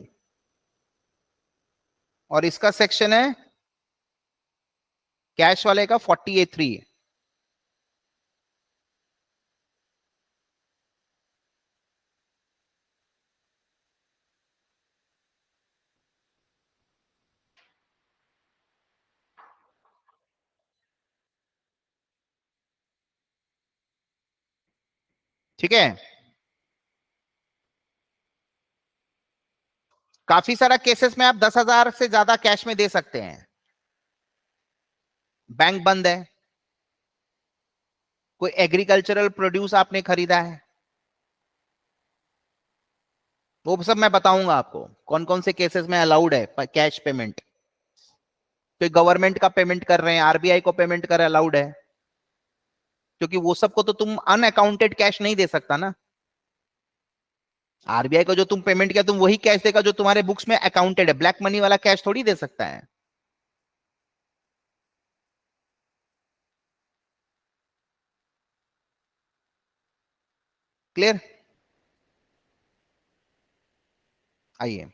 और इसका सेक्शन है कैश वाले का 48(3। ठीक है। काफी सारा केसेस में आप 10,000 से ज्यादा कैश में दे सकते हैं। बैंक बंद है, कोई एग्रीकल्चरल प्रोड्यूस आपने खरीदा है, वो सब मैं बताऊंगा आपको कौन कौन से केसेस में अलाउड है कैश पेमेंट। तो गवर्नमेंट का पेमेंट कर रहे हैं, आरबीआई को पेमेंट कर अलाउड है, क्योंकि वो सबको तो तुम अनअकाउंटेड कैश नहीं दे सकता ना। आरबीआई को जो तुम पेमेंट किया तुम वही कैश देगा जो तुम्हारे बुक्स में अकाउंटेड है, ब्लैक मनी वाला कैश थोड़ी दे सकता है। क्लियर। आइए।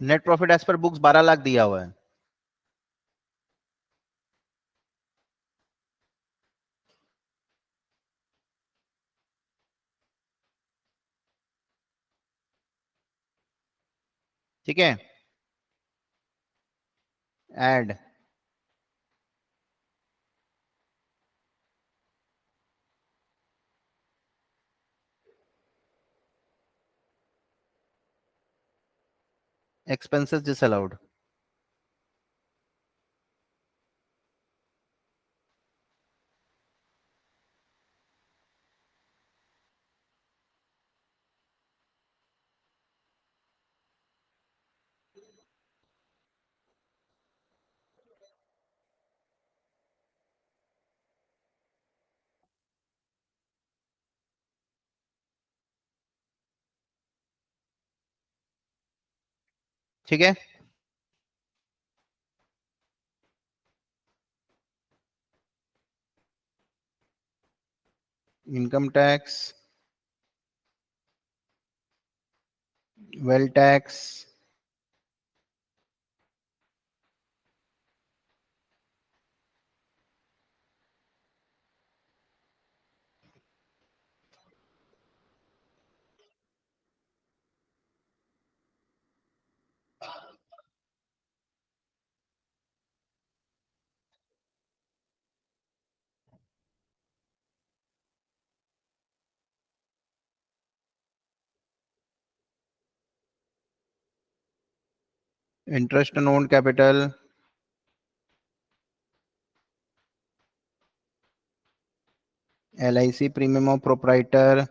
Net profit as per books 12 lakh दिया हुआ है। ठीक है। Add expenses disallowed. ठीक है। Income tax, wealth tax, interest on own capital, LIC premium of proprietor,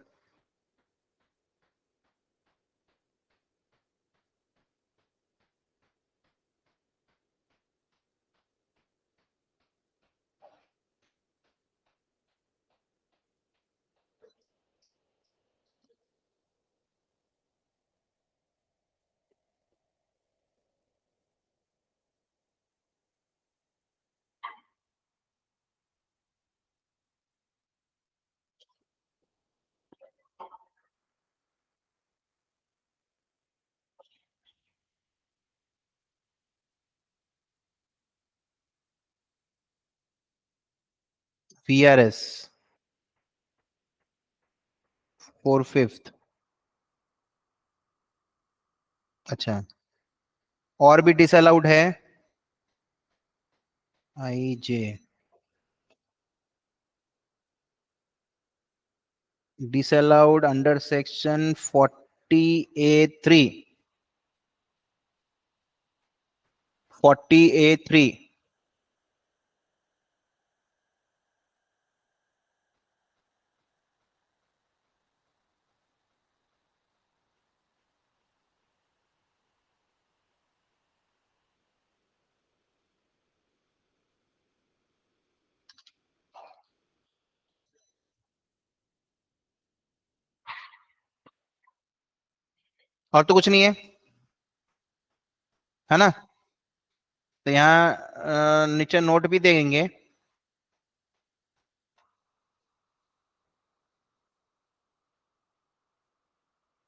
VRS 4/5। अच्छा, और भी डिसअलाउड है। IJ disallowed under section 40A3, 40A3। और तो कुछ नहीं है ना? तो यहाँ नीचे नोट भी देंगे।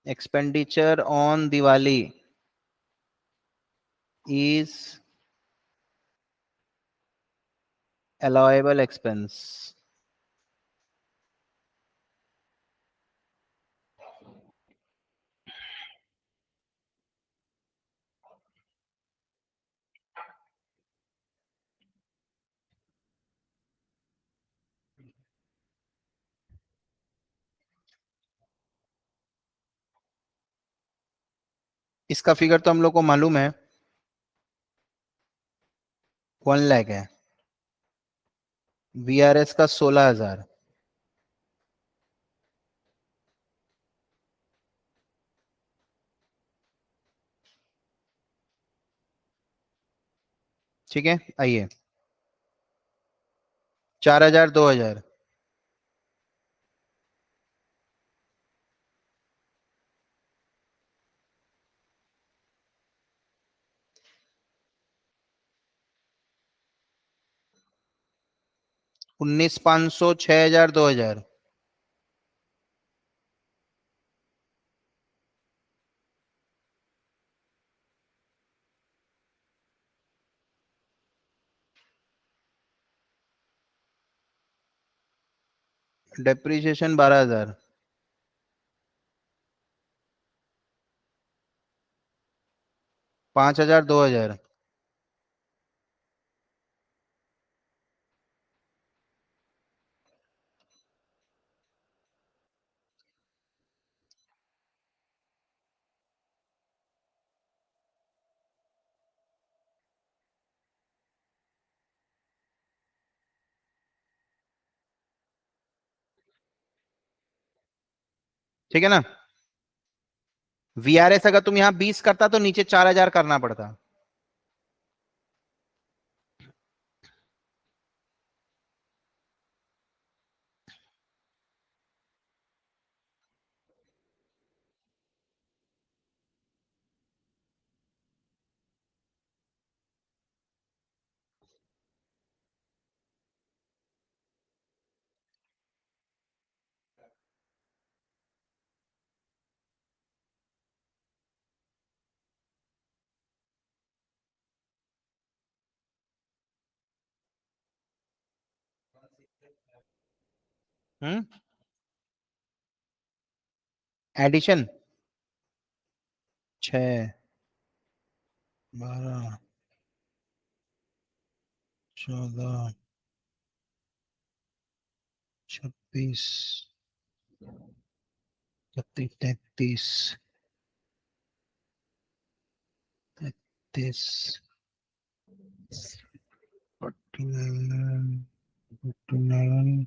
Expenditure on Diwali is allowable expense. इसका फिगर तो हम लोग को मालूम है, 1 लाख है। वीआरएस का 16,000। ठीक है, आइए। 4,000, 2,000। उन्नीस, 500, 6,000, 2,000। डेप्रीशिएशन 12,000। 5,000, 2,000। ठीक है ना? वीआरएस अगर तुम यहाँ 20 करता तो नीचे 4,000 करना पड़ता। हम्म। एडिशन 6, 12, 14, 26, 32, 33, 33, 49, 49,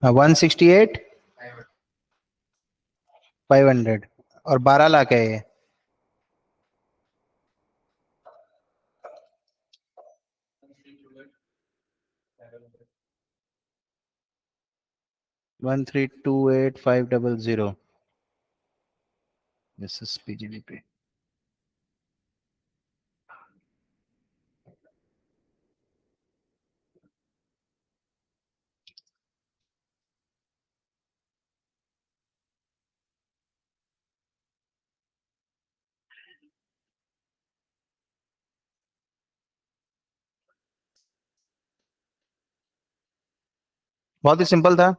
168, 500। और 12 लाख है ये। 1328500। This is PGDP. बहुत ही सिंपल था।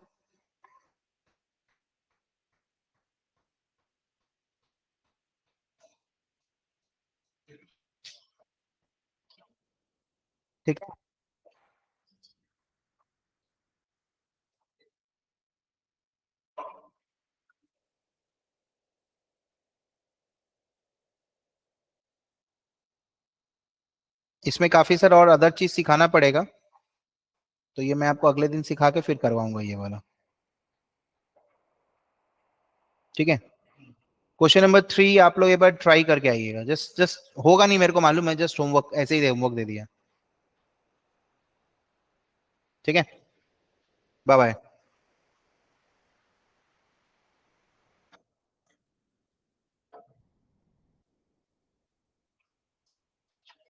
ठीक है, इसमें काफी सर और अदर चीज सिखाना पड़ेगा, तो ये मैं आपको अगले दिन सिखा के फिर करवाऊंगा ये वाला। ठीक है। क्वेश्चन नंबर 3 आप लोग एक बार ट्राई करके आइएगा। जस्ट जस्ट होगा नहीं मेरे को मालूम है, जस्ट होमवर्क ऐसे ही होमवर्क दे दिया। ठीक है, बाय बाय।